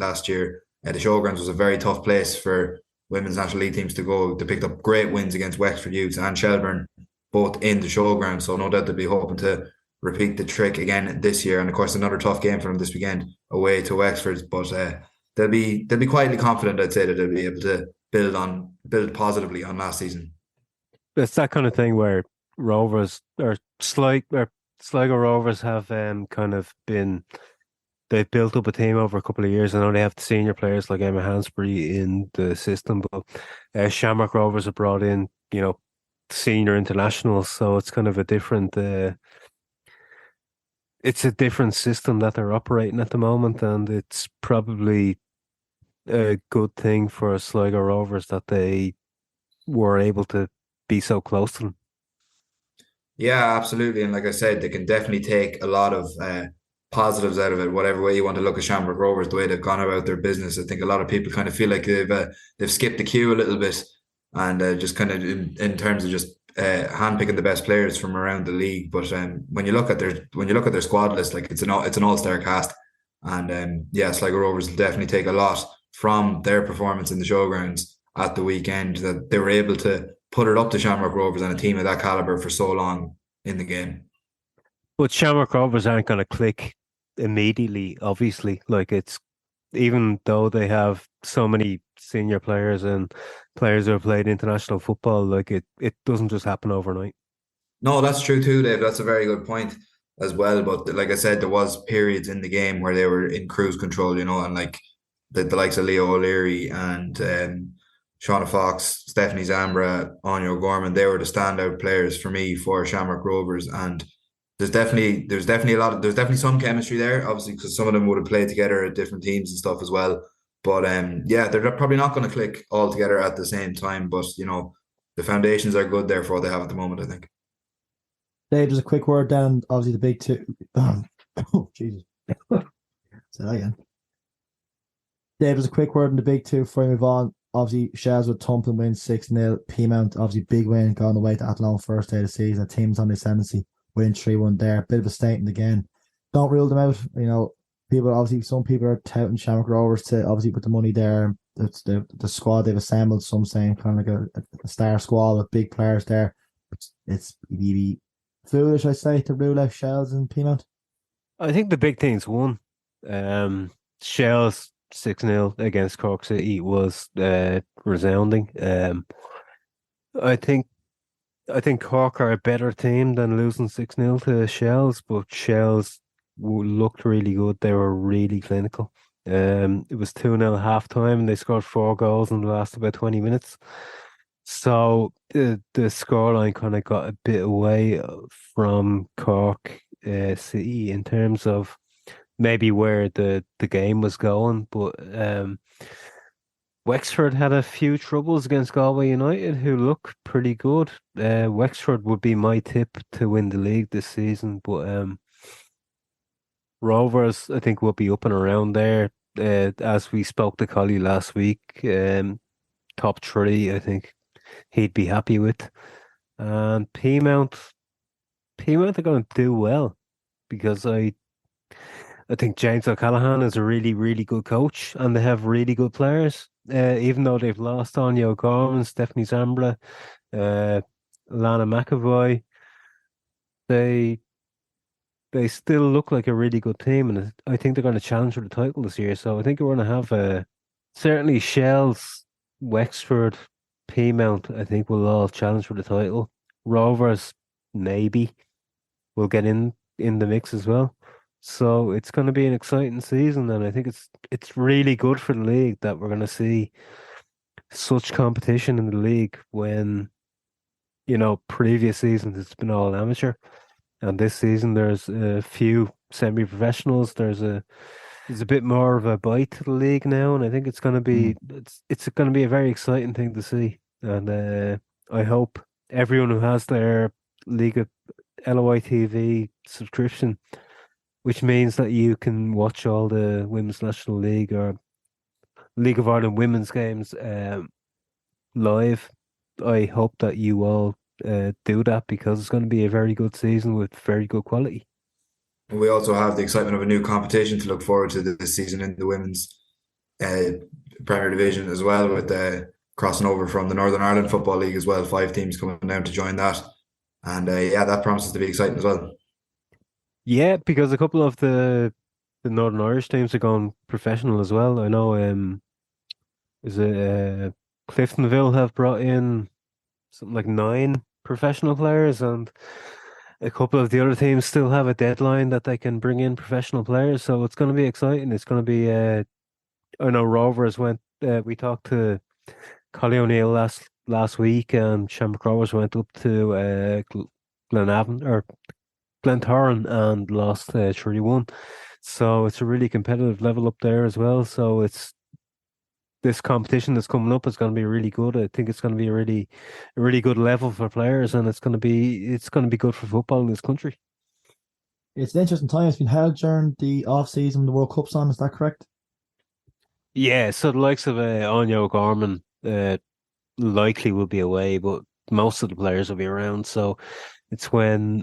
The showgrounds was a very tough place for women's national league teams to go. They picked up great wins against Wexford Youths and Shelbourne, both in the showground, so no doubt they'll be hoping to repeat the trick again this year. And of course, another tough game for them this weekend away to Wexford. But they'll be quietly confident, I'd say, that they'll be able to build positively on last season. It's that kind of thing where Rovers or Sligo Rovers have they've built up a team over a couple of years. I know they have the senior players like Emma Hansberry in the system, but Shamrock Rovers have brought in senior internationals, so it's kind of a different it's a different system that they're operating at the moment, and it's probably a good thing for Sligo Rovers that they were able to be so close to them. Yeah, absolutely. And like I said, they can definitely take a lot of positives out of it, whatever way you want to look at Shamrock Rovers, the way they've gone about their business. I think a lot of people kind of feel like they've skipped the queue a little bit, and just kind of in terms of just handpicking the best players from around the league. But when you look at their squad list, like it's an all-star cast, and Sligo Rovers will definitely take a lot from their performance in the showgrounds at the weekend, that they were able to put it up to Shamrock Rovers and a team of that caliber for so long in the game. But Shamrock Rovers aren't going to click immediately, obviously. Like, it's, even though they have so many senior players and players who have played international football, like it doesn't just happen overnight. No, that's true too, Dave. That's a very good point as well. But like I said, there was periods in the game where they were in cruise control, and like the likes of Leo O'Leary and Shauna Fox, Stephanie Zambra, Anya O'Gorman, they were the standout players for me for Shamrock Rovers. And there's definitely some chemistry there, obviously, because some of them would have played together at different teams and stuff as well. But they're probably not going to click all together at the same time. But the foundations are good there for what they have at the moment, I think. Dave, just a quick word down. Obviously, the big two. Oh, Jesus. Say that again. Dave, just a quick word on the big two before we move on. Obviously, Shells with Thumping win 6-0. Peamount, obviously, big win, going away to Athlone first day of the season. The team's on the ascendancy, win 3-1 there. Bit of a statement again. Don't rule them out. Some people are touting Shamrock Rovers to obviously put the money there. It's the squad they've assembled. Some saying kind of like a star squad with big players there. It's be foolish, I say, to rule out Shells and Peamount. I think the big thing's won. Shells 6-0 against Cork City was resounding. I think Cork are a better team than losing 6-0 to Shells, but Shells looked really good. They were really clinical. It was 2-0 half time and they scored 4 goals in the last about 20 minutes. So the scoreline kind of got a bit away from Cork City in terms of maybe where the game was going. But Wexford had a few troubles against Galway United, who look pretty good. Wexford would be my tip to win the league this season, but Rovers, I think, will be up and around there. As we spoke to Collie last week, top 3, I think he'd be happy with. And Peamount are going to do well, because I think James O'Callaghan is a really, really good coach, and they have really good players. Even though they've lost Anya O'Gorman, Stephanie Zambra, Lana McAvoy, they still look like a really good team, and I think they're going to challenge for the title this year. So I think we're going to have certainly Shells, Wexford, Peamount, I think will all challenge for the title. Rovers maybe will get in the mix as well. So it's going to be an exciting season, and I think it's really good for the league that we're going to see such competition in the league when, previous seasons it's been all amateur. And this season, there's a few semi-professionals. There's a bit more of a bite to the league now, and I think it's going to be it's going to be a very exciting thing to see. And I hope everyone who has their League LOI TV subscription, which means that you can watch all the Women's National League or League of Ireland women's games live. I hope that you all do that, because it's going to be a very good season with very good quality. We also have the excitement of a new competition to look forward to this season in the women's Premier Division as well, with crossing over from the Northern Ireland Football League as well. 5 teams coming down to join that, and that promises to be exciting as well. Yeah, because a couple of the Northern Irish teams are going professional as well. I know Cliftonville have brought in something like 9 professional players, and a couple of the other teams still have a deadline that they can bring in professional players. So it's going to be exciting. It's going to be I know Rovers went. We talked to Collie O'Neill last week, and Shamrock Rovers went up to Glentoran and lost 3-1. So it's a really competitive level up there as well. So it's this competition that's coming up is going to be really good. I think it's going to be a really good level for players, and it's going to be good for football in this country. It's an interesting time. It's been held during the off season. The World Cup's on. Is that correct? Yeah. So the likes of Anya O'Gorman likely will be away, but most of the players will be around. So it's when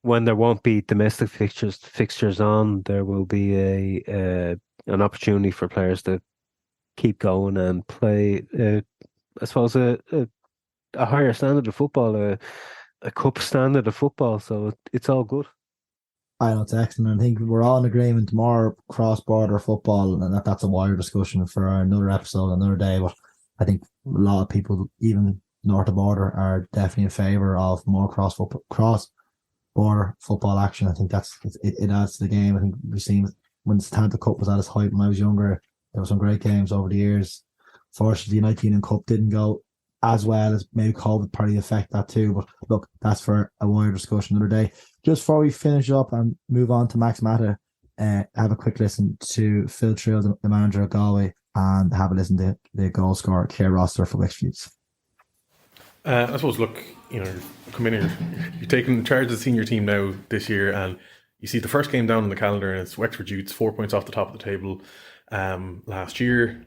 there won't be domestic fixtures on, there will be an opportunity for players to keep going and play, I suppose, a higher standard of football, a cup standard of football. So it's all good. I know, it's excellent. I think we're all in agreement more cross-border football, and that's a wider discussion for another episode, another day. But I think a lot of people, even north of border, are definitely in favour of more cross-border football action. I think it adds to the game. I think we've seen when the Stanley Cup was at its height when I was younger, there were some great games over the years. Fortunately, the United Union Cup didn't go as well, as maybe COVID probably affect that too. But look, that's for a wider discussion another day. Just before we finish up and move on to Max Mata, have a quick listen to Phil Trill, the manager of Galway, and have a listen to the goal scorer, Ciara Rossiter for Wexford Youths. I suppose, look, you come in here, you're taking charge of the senior team now this year, and you see the first game down on the calendar, and it's Wexford Youths, 4 points off the top of the table last year.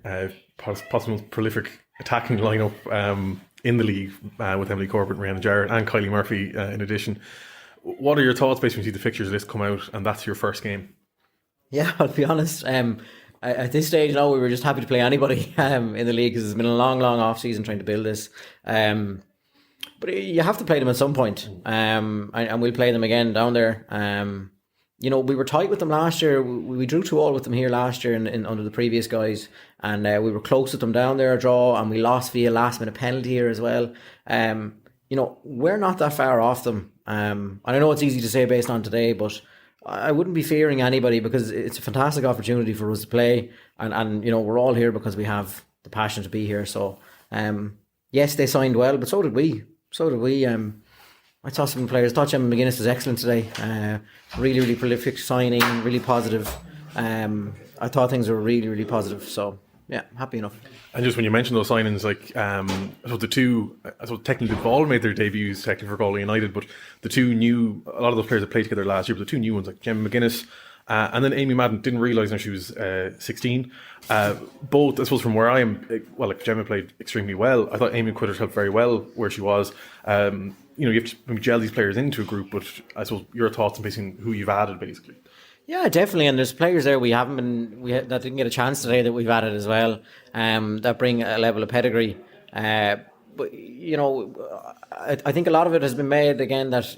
Possible prolific attacking lineup in the league with Emily Corbett, Rihanna Jarrett, and Kylie Murphy in addition. What are your thoughts based when you see the fixtures list come out and that's your first game? Yeah, I'll be honest. At this stage now, we were just happy to play anybody in the league because it's been a long off season trying to build this. But you have to play them at some point, and we'll play them again down there. We were tight with them last year. We drew 2-2 with them here last year in under the previous guys, and we were close with them down there, a draw, and we lost via last minute penalty here as well. We're not that far off them. And I know it's easy to say based on today, but I wouldn't be fearing anybody because it's a fantastic opportunity for us to play, and we're all here because we have the passion to be here. So yes, they signed well, but so did we. I saw some players. I thought Emma McGuinness was excellent today. Really prolific signing, really positive. I thought things were really positive. So yeah, happy enough. And just when you mentioned those signings, so the two, technically they've all made their debuts technically for Galway United, but the two new, a lot of those players that played together last year, but the two new ones like Emma McGuinness and then Amy Madden, didn't realise when she was 16. Both, I suppose, from where I am, Gemma played extremely well. I thought Amy could have helped very well where she was. You have to gel these players into a group, but I suppose your thoughts on basically who you've added, basically. Yeah, definitely, and there's players there that didn't get a chance today that we've added as well, that bring a level of pedigree. But I think a lot of it has been made again that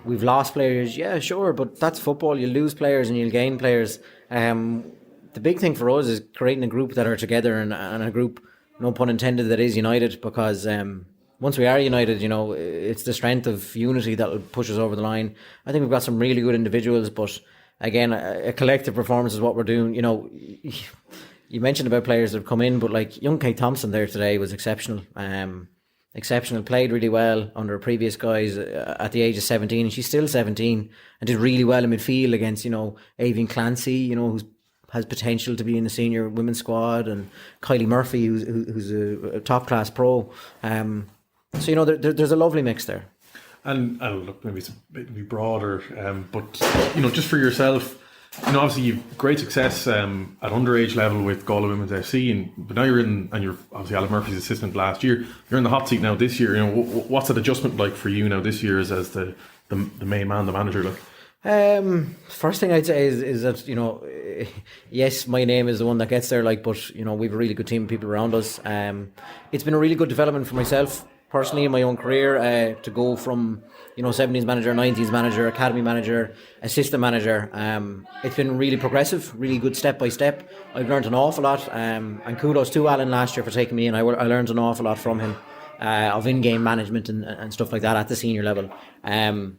we've lost players. Yeah, sure, but that's football. You'll lose players and you'll gain players. The big thing for us is creating a group that are together and a group, no pun intended, that is united, because once we are united, it's the strength of unity that will push us over the line. I think we've got some really good individuals, but again, a collective performance is what we're doing. You mentioned about players that have come in, but young Kate Thompson there today was exceptional. Played really well under previous guys at the age of 17, and she's still 17 and did really well in midfield against, Avian Clancy, who has potential to be in the senior women's squad, and Kylie Murphy, who's a top class pro. So there's a lovely mix there. And look, maybe it's a bit broader, but just for yourself, obviously you've great success at underage level with Galway Women's FC, but now you're obviously Alan Murphy's assistant last year. You're in the hot seat now this year. What's that adjustment like for you now this year as the main man, the manager? First thing I'd say is that yes, my name is the one that gets there. But we've a really good team of people around us. It's been a really good development for myself personally in my own career, to go from 17s manager, 19s manager, academy manager, assistant manager. It's been really progressive, really good step by step. I've learned an awful lot, and kudos to Alan last year for taking me in. I learned an awful lot from him of in-game management and stuff like that at the senior level. But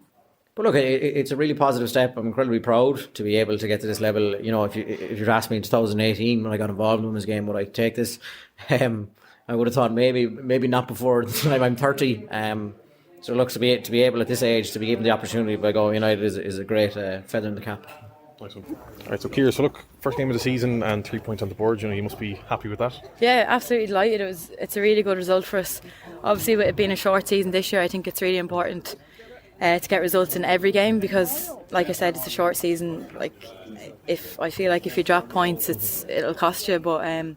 look, it's a really positive step. I'm incredibly proud to be able to get to this level. If you'd asked me in 2018 when I got involved in women's game, would I take this? I would have thought maybe not before the time I'm 30. So look, to be able at this age to be given the opportunity by Galway United is a great feather in the cap. Nice one. All right, so Ciara, look, first game of the season and 3 points on the board. You must be happy with that. Yeah, absolutely delighted. It's a really good result for us. Obviously, with it being a short season this year, I think it's really important to get results in every game because, like I said, it's a short season. If you drop points, it'll cost you. But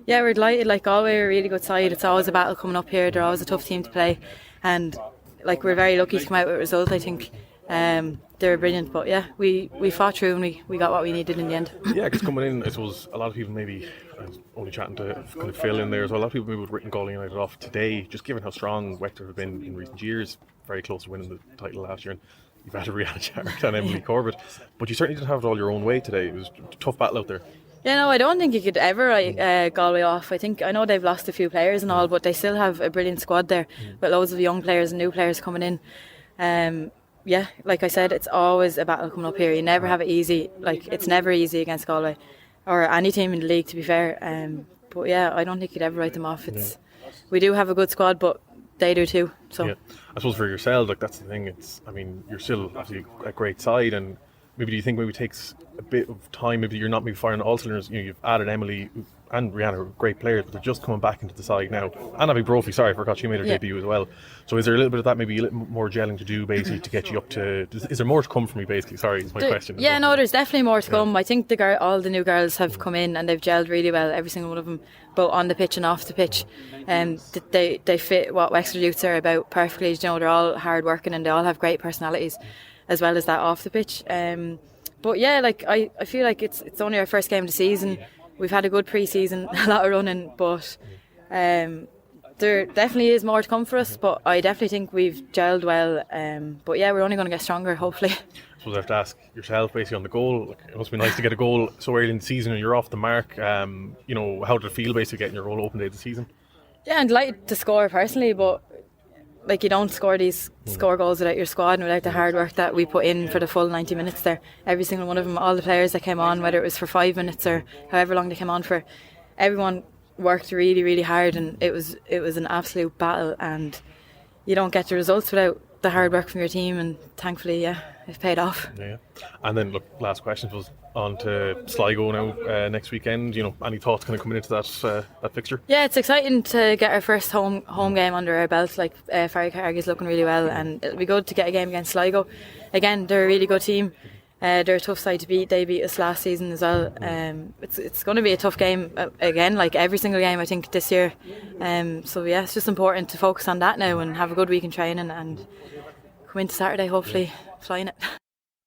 Yeah, we're delighted. Like Galway are a really good side. It's always a battle coming up here. They're always a tough team to play, and like we're very lucky to come out with a result. I think they were brilliant, but yeah, we fought through and we got what we needed in the end. Yeah, because coming in, I suppose a lot of people maybe, I was only chatting to kind of Phil in there as well, a lot of people maybe would have written Galway United off today, just given how strong Wexford have been in recent years, very close to winning the title last year, and you've had a Ciara Rossiter and Emily Corbett, but you certainly didn't have it all your own way today. It was a tough battle out there. Yeah, no, I don't think you could ever write Galway off. I know they've lost a few players and all, but they still have a brilliant squad there with loads of young players and new players coming in. Yeah, like I said, it's always a battle coming up here. You never have it easy. Like, it's never easy against Galway or any team in the league, to be fair. But yeah, I don't think you'd ever write them off. We do have a good squad, but they do too. So yeah, I suppose for yourself, like that's the thing. You're still obviously a great side, and maybe do you think maybe it takes a bit of time? Maybe you're not firing all cylinders. You've added Emily and Rihanna, are great players, but they're just coming back into the side now. And Abby Brophy, sorry, I forgot she made her debut as well. So is there a little bit of that, maybe a little more gelling to do, basically, to get you up to? Is there more to come from you, basically? Sorry, is my question. Yeah, no, there's definitely more to come. I think all the new girls have come in and they've gelled really well, every single one of them, both on the pitch and off the pitch. They fit what Wexford Youths are about perfectly. You know, they're all hard working and they all have great personalities, as well as that off the pitch. But yeah, like I feel like it's only our first game of the season. We've had a good pre-season, a lot of running, but there definitely is more to come for us. But I definitely think we've gelled well. But yeah, we're only going to get stronger, hopefully. I suppose I have to ask yourself, basically, on the goal. Like, it must be nice to get a goal so early in the season and you're off the mark. How did it feel, basically, getting your goal open day of the season? Yeah, I'm delighted to score personally, but like, you don't score goals without your squad and without the hard work that we put in for the full 90 minutes there. Every single one of them, all the players that came on, whether it was for 5 minutes or however long they came on for, everyone worked really, really hard, and it was an absolute battle, and you don't get the results without the hard work from your team, and thankfully, yeah, it paid off. Yeah. And then, look, last question was on to Sligo now next weekend. Any thoughts kind of coming into that fixture? Yeah, it's exciting to get our first home game under our belt. Like, Farry Cargill's looking really well, and it'll be good to get a game against Sligo. Again, they're a really good team. They're a tough side to beat. They beat us last season as well. It's going to be a tough game again, like every single game I think this year. So yeah, it's just important to focus on that now and have a good week in training and come into Saturday hopefully flying it.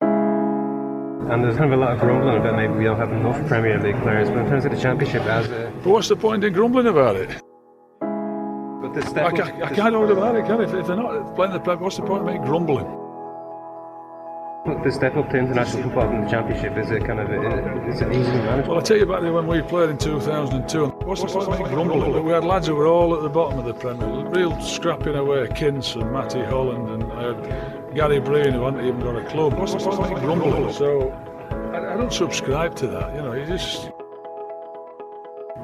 And there's kind of a lot of grumbling about maybe we don't have enough Premier League players, but in terms of the Championship, But what's the point in grumbling about it? But the step I can't hold about it, can I? If they're not playing the play, what's the point of me grumbling? The step up to international football in the Championship, is it easily manageable? Well, I tell you back there when we played in 2002, what's the point of me grumbling? We had lads who were all at the bottom of the Premier League, real scrapping away, Kinse and Matty Holland, and I had Gary Breen who hadn't even got a club. What's the point of me grumbling? So I don't subscribe to that, you just...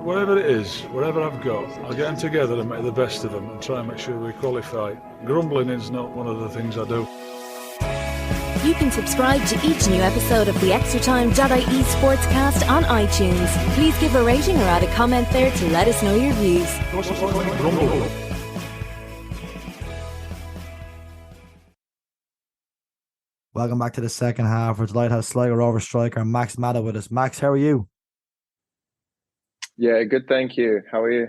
Whatever it is, whatever I've got, I'll get them together and make the best of them and try and make sure we qualify. Grumbling is not one of the things I do. You can subscribe to each new episode of the ExtraTime.ie Sportscast on iTunes. Please give a rating or add a comment there to let us know your views. Welcome back to the second half. We're delighted to have Sligo Rovers striker Max Mata with us. Max, how are you? Yeah, good, thank you. How are you?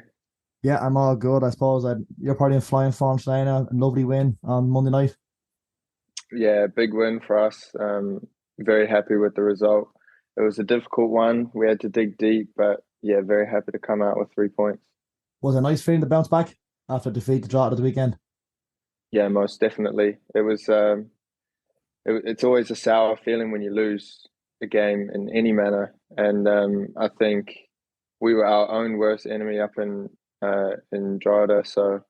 Yeah, I'm all good. I suppose you're probably in flying form today now. A lovely win on Monday night. Yeah, big win for us. Very happy with the result. It was a difficult one. We had to dig deep, but yeah, very happy to come out with 3 points. Was it a nice feeling to bounce back after defeat to Drogheda at the weekend? Yeah, most definitely. It was. It's always a sour feeling when you lose a game in any manner, and I think we were our own worst enemy up in Drogheda. So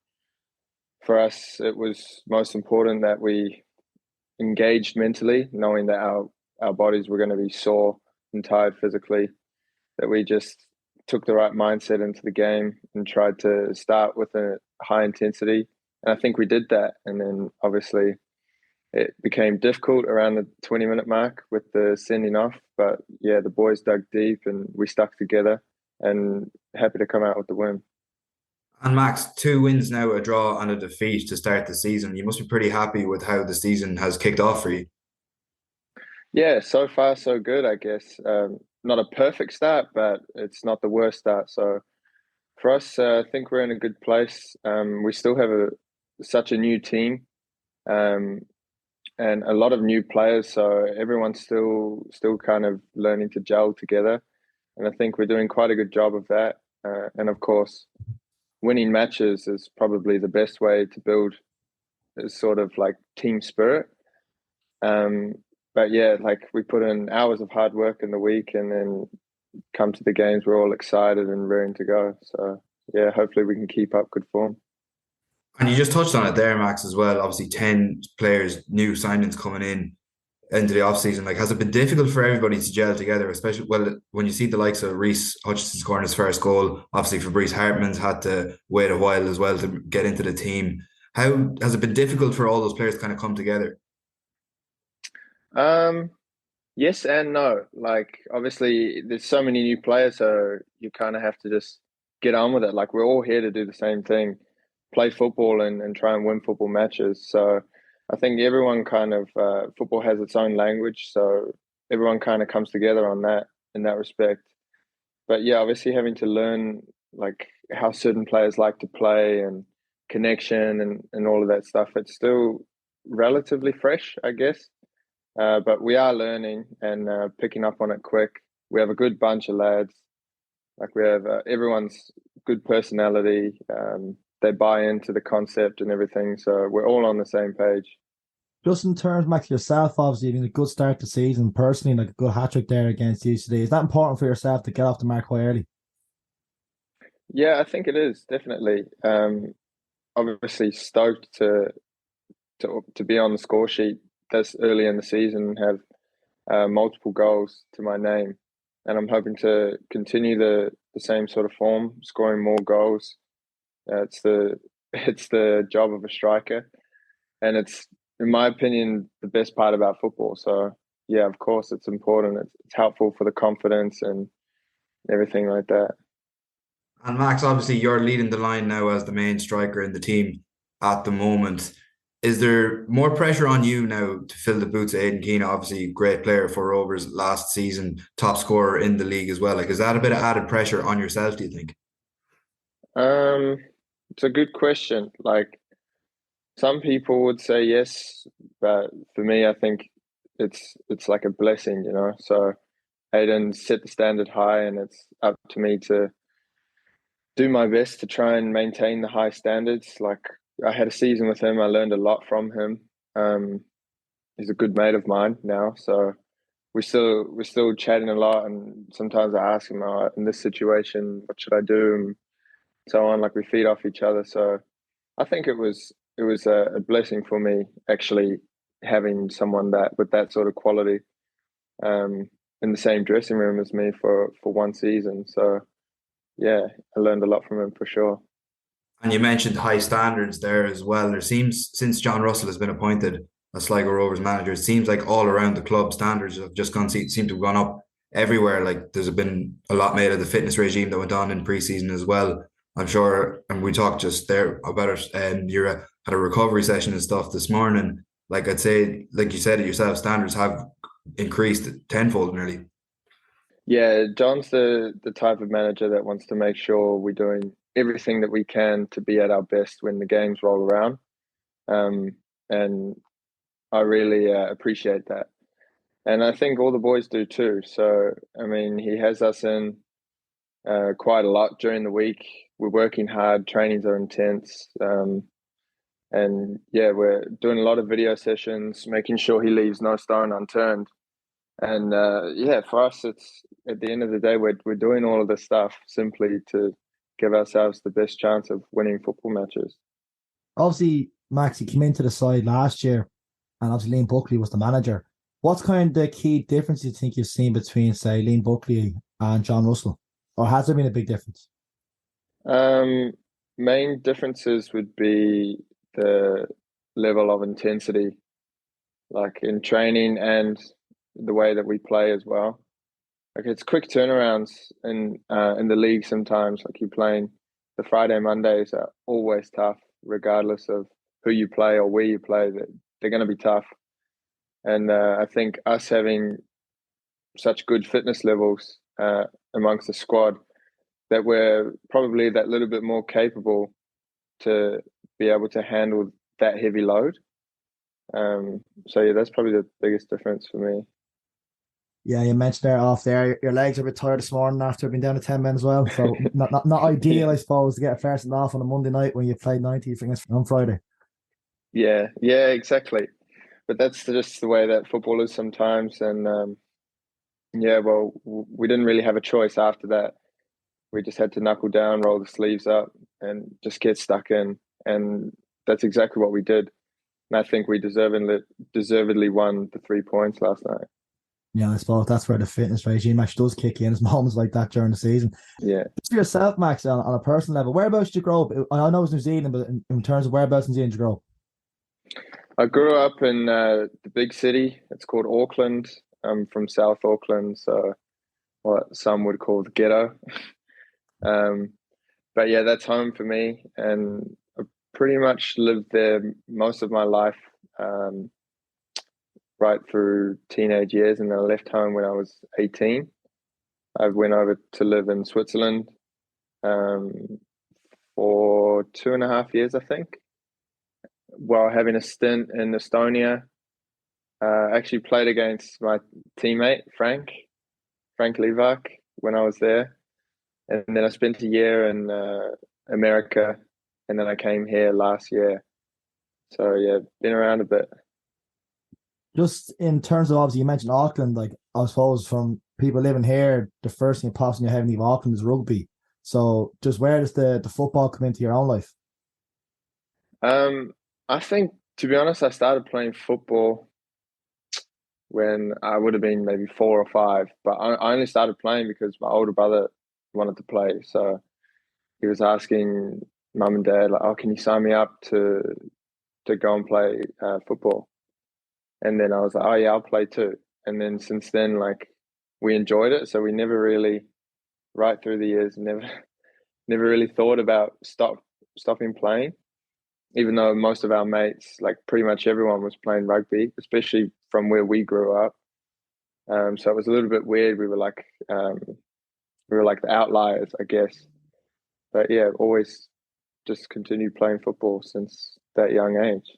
for us, it was most important that we engaged mentally, knowing that our bodies were going to be sore and tired physically, that we just took the right mindset into the game and tried to start with a high intensity. And I think we did that. And then obviously it became difficult around the 20-minute mark with the sending off. But yeah, the boys dug deep and we stuck together, and happy to come out with the win. And Max, 2 wins now, a draw and a defeat to start the season. You must be pretty happy with how the season has kicked off for you. Yeah, so far so good, I guess. Not a perfect start, but it's not the worst start. So For us, I think we're in a good place. We still have such a new team, and a lot of new players. So everyone's still kind of learning to gel together, and I think we're doing quite a good job of that. And of course, winning matches is probably the best way to build a sort of like team spirit. But yeah, like we put in hours of hard work in the week, and then come to the games, we're all excited and raring to go. So yeah, hopefully we can keep up good form. And you just touched on it there, Max, as well. Obviously, 10 players, new signings coming in into the off-season. Like, has it been difficult for everybody to gel together, especially when you see the likes of Reece Hutchinson scoring his first goal? Obviously, Fabrice Hartman's had to wait a while as well to get into the team. How has it been difficult for all those players to kind of come together? Yes and no. Like, obviously, there's so many new players, so you kind of have to just get on with it. Like, we're all here to do the same thing, play football and try and win football matches. So I think everyone kind of, football has its own language, so everyone kind of comes together on that, in that respect. But yeah, obviously having to learn like how certain players like to play and connection and all of that stuff, it's still relatively fresh, I guess. But we are learning and picking up on it quick. We have a good bunch of lads. Like, we have everyone's good personality. They buy into the concept and everything. So we're all on the same page. Just in terms, Max, yourself, obviously, having a good start to the season, personally, like a good hat-trick there against UCD. Is that important for yourself to get off the mark quite early? Yeah, I think it is, definitely. Obviously stoked to be on the score sheet this early in the season and have multiple goals to my name. And I'm hoping to continue the same sort of form, scoring more goals. It's the job of a striker. And it's, in my opinion, the best part about football. So yeah, of course, it's important. It's helpful for the confidence and everything like that. And Max, obviously, you're leading the line now as the main striker in the team at the moment. Is there more pressure on you now to fill the boots of Aidan Keane? Obviously, great player for Rovers last season, top scorer in the league as well. Like, is that a bit of added pressure on yourself, do you think? It's a good question. Like, some people would say yes, but for me, I think it's like a blessing, you know. So Aidan set the standard high, and it's up to me to do my best to try and maintain the high standards. Like, I had a season with him. I learned a lot from him. He's a good mate of mine now, so we're still chatting a lot. And sometimes I ask him, in this situation, what should I do, and so on. Like, we feed off each other. So I think it was a blessing for me, actually, having someone with that sort of quality in the same dressing room as me for one season. So yeah, I learned a lot from him for sure. And you mentioned high standards there as well. There seems, since John Russell has been appointed as Sligo Rovers manager, it seems like all around the club standards have just seem to have gone up everywhere. Like, there's been a lot made of the fitness regime that went on in pre-season as well. I'm sure, and we talked just there about it, you had a recovery session and stuff this morning. Like, I'd say, like you said it yourself, standards have increased tenfold nearly. Yeah, John's the type of manager that wants to make sure we're doing everything that we can to be at our best when the games roll around. And I really appreciate that. And I think all the boys do too. So, I mean, he has us in quite a lot during the week. We're working hard, trainings are intense. And yeah, we're doing a lot of video sessions, making sure he leaves no stone unturned. And yeah, for us, it's at the end of the day, we're doing all of this stuff simply to give ourselves the best chance of winning football matches. Obviously, Max, you came into the side last year, and obviously Liam Buckley was the manager. What's kind of the key difference you think you've seen between, say, Liam Buckley and John Russell? Or has there been a big difference? Main differences would be the level of intensity, like in training and the way that we play as well. Like, it's quick turnarounds in the league sometimes. Like, you're playing the Friday, Mondays are always tough, regardless of who you play or where you play. They're going to be tough. And I think us having such good fitness levels amongst the squad that we're probably that little bit more capable to be able to handle that heavy load. So yeah, that's probably the biggest difference for me. Yeah, you mentioned there off there, your legs are a bit tired this morning after being down to 10 men as well. So not ideal, I suppose, to get a first and off on a Monday night when you played 90 on Friday. Yeah, exactly. But that's just the way that football is sometimes. And yeah, well, we didn't really have a choice after that. We just had to knuckle down, roll the sleeves up, and just get stuck in. And that's exactly what we did. And I think we deservedly won the 3 points last night. Yeah, I suppose that's where the fitness regime actually does kick in. There's moments like that during the season. Yeah. For yourself, Max, on a personal level, whereabouts did you grow up? I know it's New Zealand, but in terms of whereabouts in New Zealand did you grow up? I grew up in the big city. It's called Auckland. I'm from South Auckland, so what some would call the ghetto. But yeah, that's home for me, and I pretty much lived there most of my life, right through teenage years, and then I left home when I was 18. I went over to live in Switzerland for 2.5 years, I think, while having a stint in Estonia. I actually played against my teammate, Frank Levac, when I was there. And then I spent a year in America, and then I came here last year. So yeah, been around a bit. Just in terms of, obviously, you mentioned Auckland, like, I suppose from people living here, the first thing that pops in your head when you have Auckland is rugby. So just where does the football come into your own life? I think, to be honest, I started playing football when I would have been maybe 4 or 5, but I only started playing because my older brother wanted to play. So he was asking mum and dad, like, "Oh, can you sign me up to go and play football?" And then I was like, "Oh yeah, I'll play too." And then since then, like, we enjoyed it. So we never really, right through the years, never really thought about stopping playing. Even though most of our mates, like pretty much everyone, was playing rugby, especially from where we grew up. So it was a little bit weird. We were like the outliers, I guess. But yeah, always just continued playing football since that young age.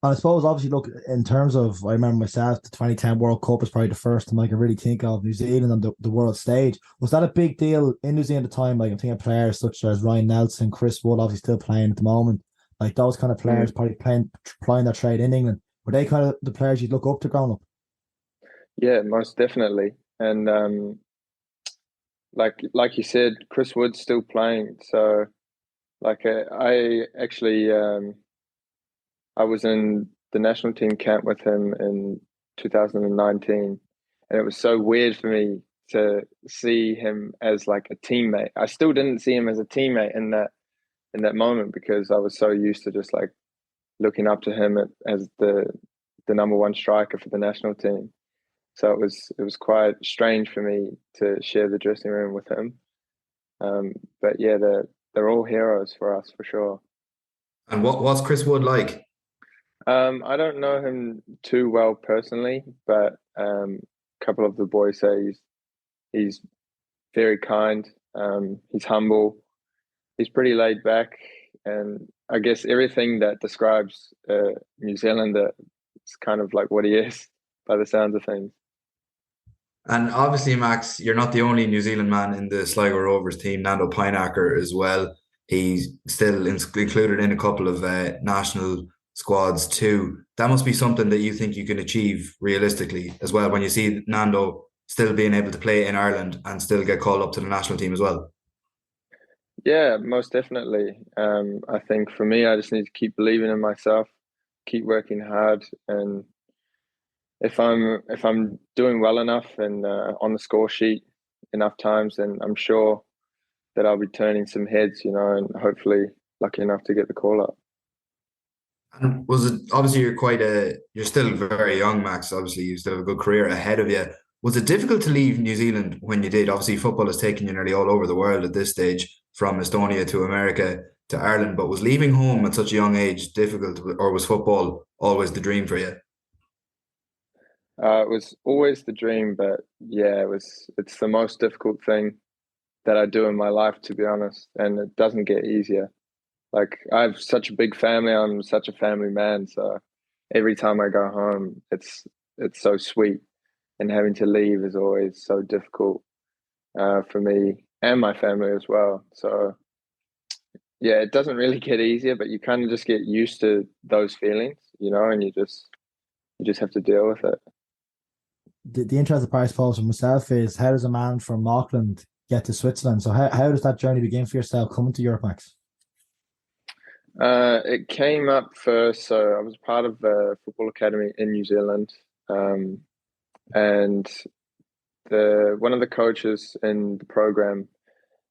And I suppose, obviously, look, in terms of, I remember myself, the 2010 World Cup was probably the first time I can really think of New Zealand on the world stage. Was that a big deal in New Zealand at the time? Like, I'm thinking of players such as Ryan Nelson, Chris Wood, obviously still playing at the moment. Like, those kind of players probably playing their trade in England. Were they kind of the players you'd look up to growing up? Yeah, most definitely. And like you said, Chris Wood's still playing. So, like, I actually I was in the national team camp with him in 2019, and it was so weird for me to see him as like a teammate. I still didn't see him as a teammate in that moment because I was so used to just like looking up to him as the number one striker for the national team. So it was quite strange for me to share the dressing room with him. But yeah, they're all heroes for us for sure. And what's Chris Wood like? I don't know him too well personally, but a couple of the boys say he's very kind. He's humble. He's pretty laid back, and I guess everything that describes New Zealander is kind of like what he is by the sounds of things. And obviously, Max, you're not the only New Zealand man in the Sligo Rovers team. Nando Pineacker as well. He's still included in a couple of national squads too. That must be something that you think you can achieve realistically as well, when you see Nando still being able to play in Ireland and still get called up to the national team as well. Yeah, most definitely. I think for me, I just need to keep believing in myself, keep working hard, and if I'm doing well enough and on the score sheet enough times, then I'm sure that I'll be turning some heads, and hopefully lucky enough to get the call up. And was it, obviously you're still very young, Max, obviously you still have a good career ahead of you. Was it difficult to leave New Zealand when you did? Obviously football has taken you nearly all over the world at this stage, from Estonia to America to Ireland, but was leaving home at such a young age difficult, or was football always the dream for you? It was always the dream, but yeah, it's the most difficult thing that I do in my life, to be honest, and it doesn't get easier. Like, I have such a big family. I'm such a family man, so every time I go home, it's so sweet, and having to leave is always so difficult for me and my family as well. So yeah, it doesn't really get easier, but you kind of just get used to those feelings, and you just have to deal with it. The interesting part, I suppose, for myself is, how does a man from Auckland get to Switzerland? So how does that journey begin for yourself coming to Europe, Max? It came up first, so I was part of a football academy in New Zealand, and one of the coaches in the program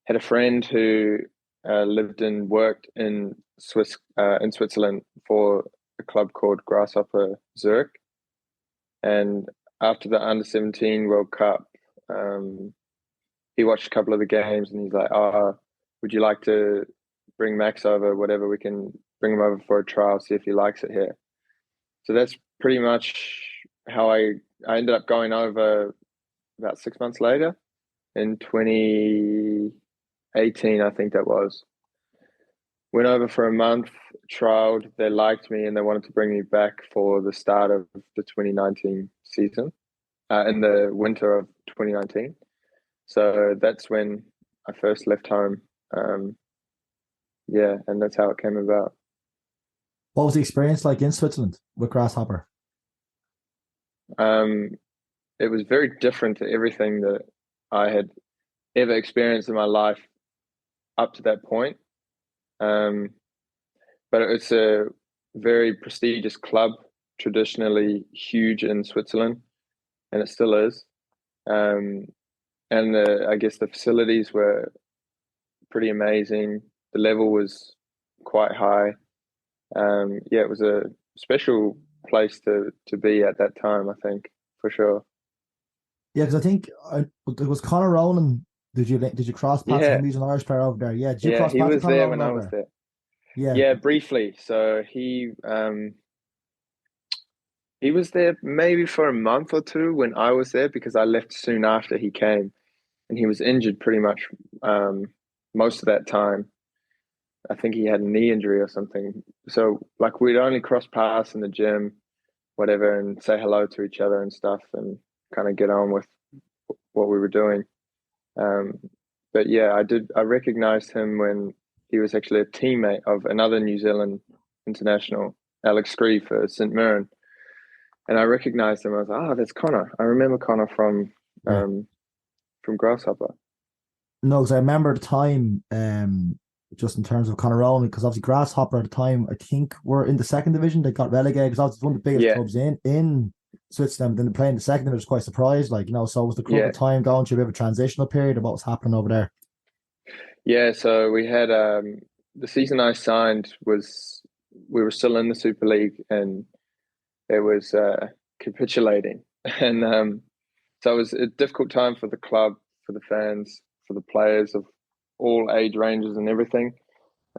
had a friend who lived and worked in Switzerland for a club called Grasshopper Zurich, and after the Under-17 World Cup, he watched a couple of the games, and he's like, "Oh, would you like to bring Max over? Whatever, we can bring him over for a trial, see if he likes it here." So that's pretty much how I ended up going over about 6 months later in 2018, I think that was. Went over for a month, trialed, they liked me, and they wanted to bring me back for the start of the 2019 season, in the winter of 2019. So that's when I first left home. Yeah, and that's how it came about. What was the experience like in Switzerland with Grasshopper? It was very different to everything that I had ever experienced in my life up to that point. But it's a very prestigious club, traditionally huge in Switzerland, and it still is. And I guess the facilities were pretty amazing. The level was quite high. Yeah, it was a special place to be at that time, I think, for sure. Yeah, because I think it was Conor Rowland. Did you cross paths with him? He's an Irish player over there. Yeah, did you cross he paths was with Conor there Rowland when I over was there? there. Yeah, Briefly. So he was there maybe for a month or two when I was there, because I left soon after he came, and he was injured pretty much most of that time. I think he had a knee injury or something. So like, we'd only cross paths in the gym, whatever, and say hello to each other and stuff, and kind of get on with what we were doing. But yeah, I recognized him when he was actually a teammate of another New Zealand international, Alex Scree, for St Mirren. And I recognized him. I was like, "Oh, that's Conor. I remember Conor from Grasshopper." no, because I remember the time, just in terms of Conor Rowland, because obviously Grasshopper at the time, I think, were in the second division. They got relegated because obviously it's one of the biggest clubs in Switzerland. Then they play in the second, and I was quite surprised. So was the club at the time going through a bit of a transitional period of what was happening over there? Yeah, so we had the season I signed we were still in the Super League, and it was capitulating, and so it was a difficult time for the club, for the fans, for the players of all age ranges and everything.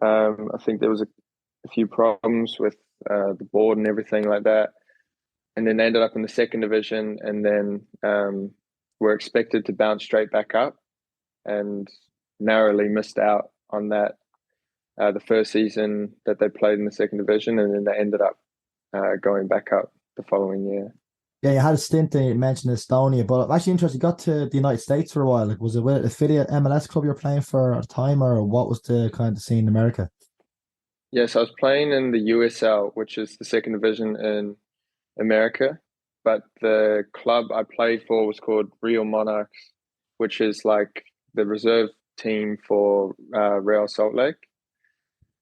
I think there was a few problems with the board and everything like that, and then they ended up in the second division, and then were expected to bounce straight back up, and narrowly missed out on that the first season that they played in the second division, and then they ended up going back up the following year. Yeah, you had a stint you mentioned Estonia, but I'm actually interested, you got to the United States for a while. Like, was it with an affiliate MLS club you were playing for at the time, or what was the kind of scene in America? Yes, I was playing in the USL, which is the second division in America, but the club I played for was called Real Monarchs, which is like the reserve team for Real Salt Lake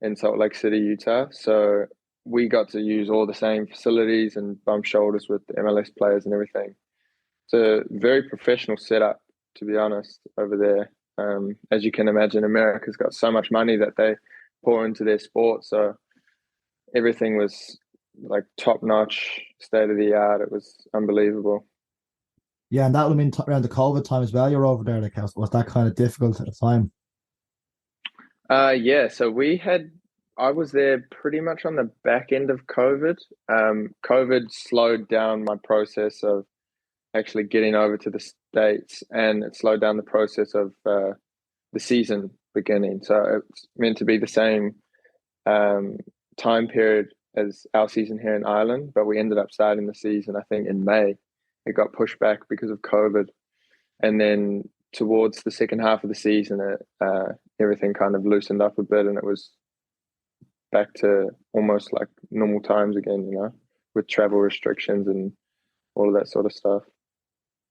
in Salt Lake City, Utah. So we got to use all the same facilities and bump shoulders with the MLS players and everything. It's a very professional setup, to be honest, over there. As you can imagine, America's got so much money that they pour into their sport. So everything was like top-notch, state-of-the-art. It was unbelievable. Yeah, and that would have been around the COVID time as well. You're over there. Like, was that kind of difficult at the time? Yeah, so I was there pretty much on the back end of COVID. COVID slowed down my process of actually getting over to the States, and it slowed down the process of the season beginning. So it's meant to be the same time period as our season here in Ireland, but we ended up starting the season, I think, in May. It got pushed back because of COVID. And then towards the second half of the season, everything kind of loosened up a bit, and it was back to almost like normal times again, with travel restrictions and all of that sort of stuff.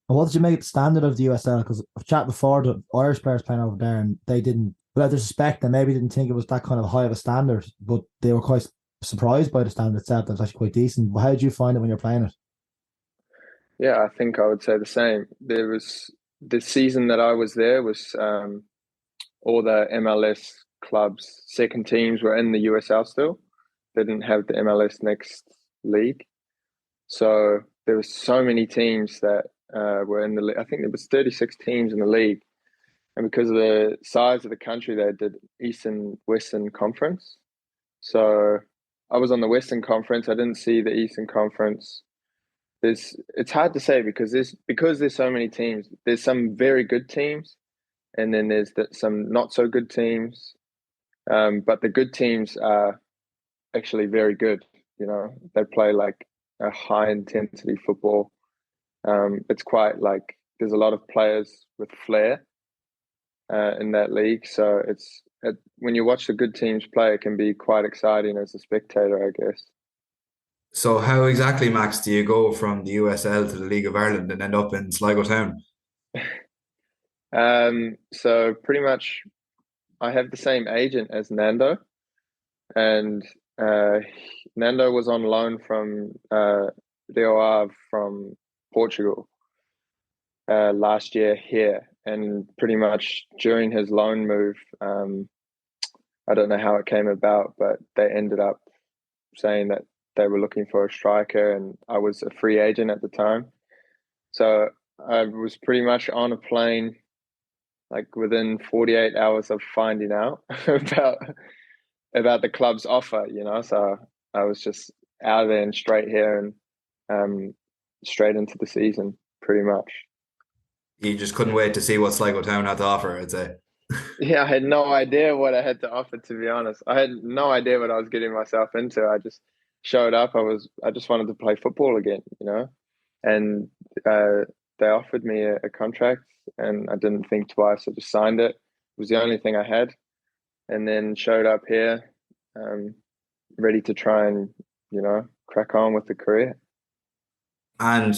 And what did you make the standard of the USL? Because I've chatted before, the Irish players playing over there, and they didn't, without disrespect, they maybe didn't think it was that kind of high of a standard, but they were quite surprised by the standard itself. That was actually quite decent. How did you find it when you're playing it? Yeah, I think I would say the same. There was the season that I was there was all the MLS clubs' second teams were in the USL still. They didn't have the MLS Next League. So there were so many teams that were in the league. I think there was 36 teams in the league. And because of the size of the country, they did Eastern Western Conference. So I was on the Western Conference. I didn't see the Eastern Conference. It's hard to say because there's so many teams. There's some very good teams, and then there's some not so good teams. But the good teams are actually very good. They play like a high intensity football. It's quite like there's a lot of players with flair in that league. So when you watch the good teams play, it can be quite exciting as a spectator, I guess. So how exactly, Max, do you go from the USL to the League of Ireland and end up in Sligo Town? So pretty much I have the same agent as Nando, and Nando was on loan from LOI from Portugal last year here, and pretty much during his loan move, I don't know how it came about, but they ended up saying that they were looking for a striker, and I was a free agent at the time. So I was pretty much on a plane like within 48 hours of finding out about the club's offer, So I was just out of there and straight here and straight into the season, pretty much. You just couldn't wait to see what Sligo Town had to offer, I'd say. Yeah, I had no idea what I had to offer, to be honest. I had no idea what I was getting myself into. I just showed up. I just wanted to play football again, and they offered me a contract, and I didn't think twice. I just signed it. It was the only thing I had, and then showed up here, ready to try and crack on with the career. And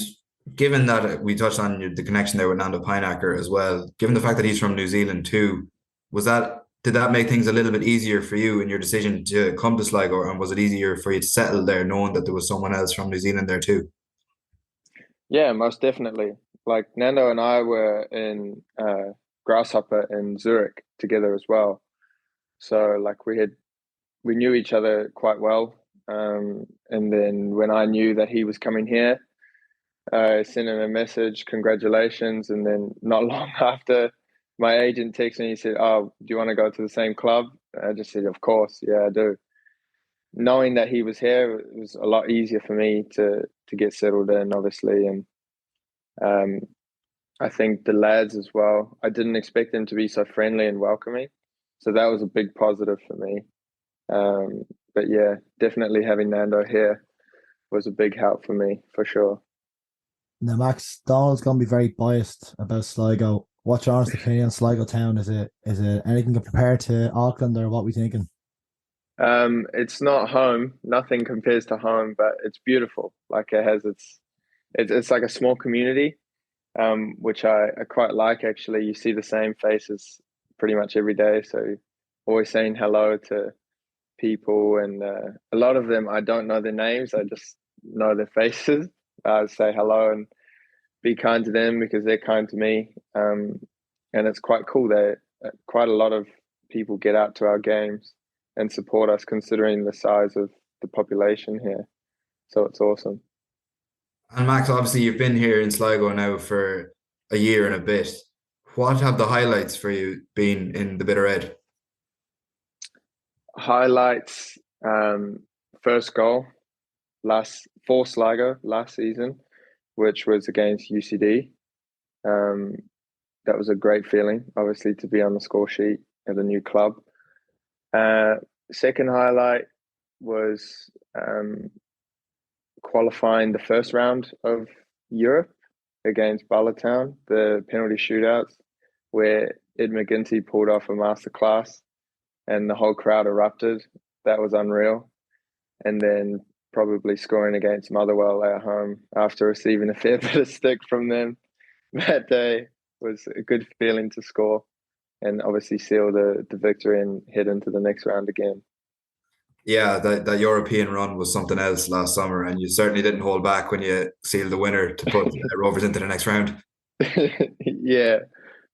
given that we touched on the connection there with Nando Pineacker as well, given the fact that he's from New Zealand too, did that make things a little bit easier for you in your decision to come to Sligo, and was it easier for you to settle there knowing that there was someone else from New Zealand there too? Yeah, most definitely. Like Nando and I were in Grasshopper in Zurich together as well. So like we knew each other quite well. And then when I knew that he was coming here, I sent him a message, congratulations. And then not long after, my agent texted me, he said, "Oh, do you want to go to the same club?" I just said, "Of course, yeah, I do." Knowing that he was here, it was a lot easier for me to get settled in, obviously. And I think the lads as well, I didn't expect them to be so friendly and welcoming. So that was a big positive for me. But yeah, definitely having Nando here was a big help for me, for sure. Now, Max, Donald's going to be very biased about Sligo. What's your honest opinion on Sligo Town? Is it anything compared to Auckland, or what we thinking? It's not home. Nothing compares to home, but it's beautiful. Like it's like a small community, which I quite like, actually. You see the same faces pretty much every day. So always saying hello to people, and a lot of them, I don't know their names. I just know their faces. I say hello and be kind to them because they're kind to me. And it's quite cool that quite a lot of people get out to our games and support us, considering the size of the population here. So it's awesome. And Max, obviously you've been here in Sligo now for a year and a bit. What have the highlights for you been in the Bit of Red? Highlights, first goal for Sligo last season, which was against UCD. that was a great feeling, obviously, to be on the score sheet at a new club. Second highlight was qualifying the first round of Europe against Ballatown, the penalty shootouts, where Ed McGinty pulled off a masterclass and the whole crowd erupted. That was unreal. And then probably scoring against Motherwell at home after receiving a fair bit of stick from them that day was a good feeling to score and obviously seal the victory and head into the next round again. Yeah, that European run was something else last summer, and you certainly didn't hold back when you sealed the winner to put Rovers into the next round. Yeah,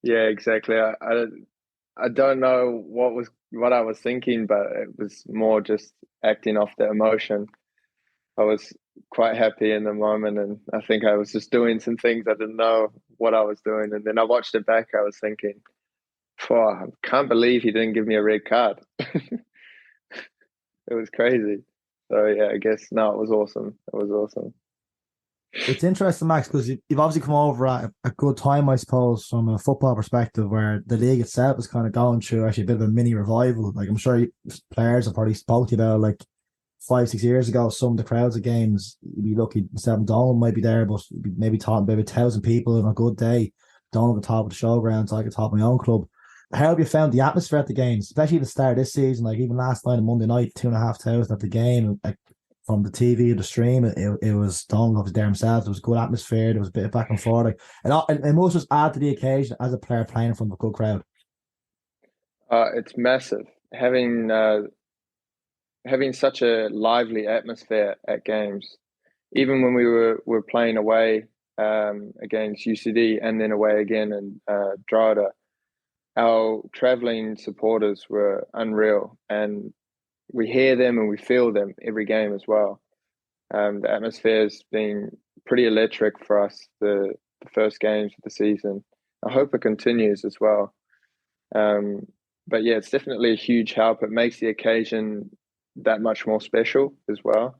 exactly. I don't know what I was thinking, but it was more just acting off the emotion. I was quite happy in the moment, and I think I was just doing some things I didn't know what I was doing. And then I watched it back. I was thinking, I can't believe he didn't give me a red card. It was crazy. So yeah, I guess it was awesome. It was awesome. It's interesting, Max, because you've obviously come over at a good time, I suppose, from a football perspective, where the league itself is kind of going through actually a bit of a mini revival. Like, I'm sure players have probably spoke to you about, like, 5-6 years ago, some of the crowds of games, you'd be lucky Seven Donal might be there, but maybe talking maybe 1,000 people on a good day. Donal at the top of the showgrounds, I at the top of my own club. How have you found the atmosphere at the games, especially at the start of this season? Like, even last night on Monday night, 2,500 at the game, like, from the TV, the stream, it was Donal was there himself. There was a good atmosphere. There was a bit of back and forth. Like, and it must just add to the occasion as a player playing in front of a good crowd. It's massive. Having such a lively atmosphere at games, even when we were playing away against UCD and then away again in Drogheda, our travelling supporters were unreal, and we hear them and we feel them every game as well. The atmosphere has been pretty electric for us the first games of the season. I hope it continues as well. But yeah, it's definitely a huge help. It makes the occasion that much more special as well.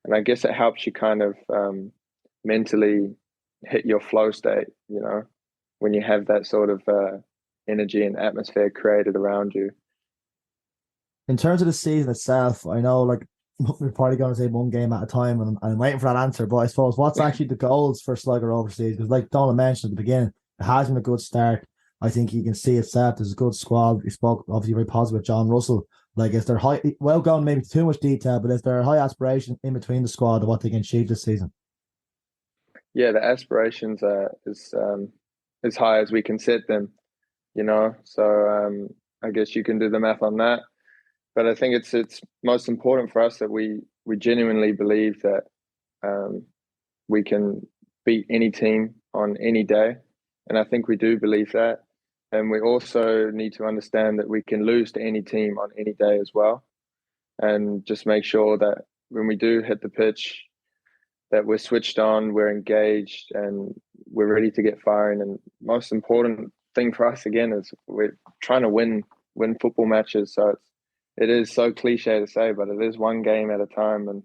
And I guess it helps you kind of mentally hit your flow state, when you have that sort of energy and atmosphere created around you. In terms of the season itself, I know, like, we're probably going to say one game at a time, and I'm waiting for that answer. But I suppose, what's actually the goals for Sligo Rovers? Because, like Donal mentioned at the beginning, it has been a good start. I think you can see itself. There's a good squad. We spoke obviously very positive with John Russell. Like, is there high? Well, going maybe too much detail, but is there a high aspiration in between the squad of what they can achieve this season? Yeah, the aspirations are as high as we can set them. So I guess you can do the math on that. But I think it's most important for us that we genuinely believe that we can beat any team on any day. And I think we do believe that. And we also need to understand that we can lose to any team on any day as well. And just make sure that when we do hit the pitch, that we're switched on, we're engaged, and we're ready to get firing. And most important thing for us, again, is we're trying to win football matches. So it is so cliche to say, but it is one game at a time. And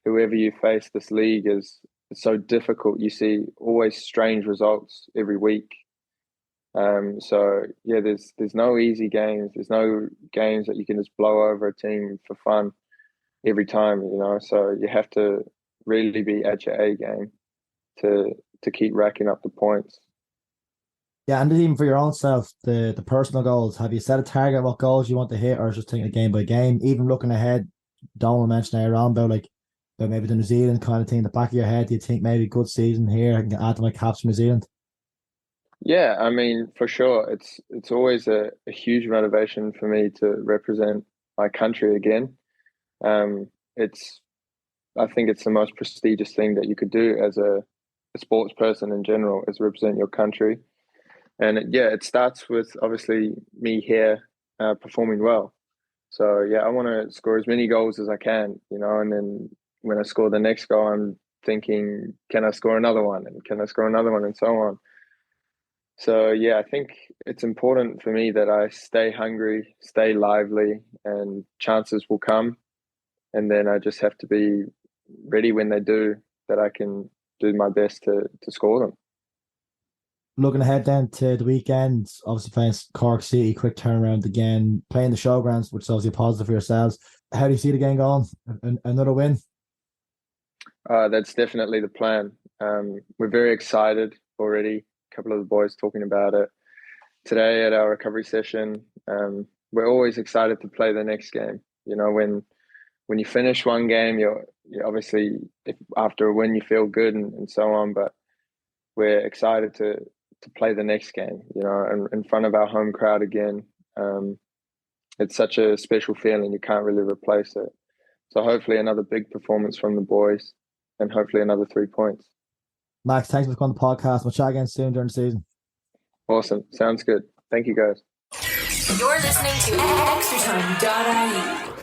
whoever you face, this league is so difficult. You see always strange results every week. So yeah, there's no easy games. There's no games that you can just blow over a team for fun every time, So you have to really be at your A game to keep racking up the points. Yeah, and even for your own self, the personal goals, have you set a target what goals you want to hit, or just taking it game by game? Even looking ahead, Donal mentioned earlier on about maybe the New Zealand kind of thing in the back of your head. Do you think maybe good season here, I can add to my caps from New Zealand? Yeah, I mean, for sure. It's always a huge motivation for me to represent my country again. I think it's the most prestigious thing that you could do as a sports person in general, is represent your country. And it starts with obviously me here performing well. So yeah, I want to score as many goals as I can, and then when I score the next goal, I'm thinking, can I score another one? And can I score another one? And so on. So yeah, I think it's important for me that I stay hungry, stay lively, and chances will come. And then I just have to be ready when they do, that I can do my best to score them. looking ahead then to the weekend, obviously playing Cork City, quick turnaround again, playing the showgrounds, which is obviously a positive for yourselves. How do you see the game going? Another win? That's definitely the plan. We're very excited already. A couple of the boys talking about it today at our recovery session. We're always excited to play the next game. You know, when you finish one game, you're obviously, after a win, you feel good and so on. But we're excited to play the next game. You know, in front of our home crowd again. It's such a special feeling. You can't really replace it. So hopefully another big performance from the boys, and hopefully another 3 points. Max, thanks for coming on the podcast. We'll chat again soon during the season. Awesome. Sounds good. Thank you, guys. You're listening to extratime.ie.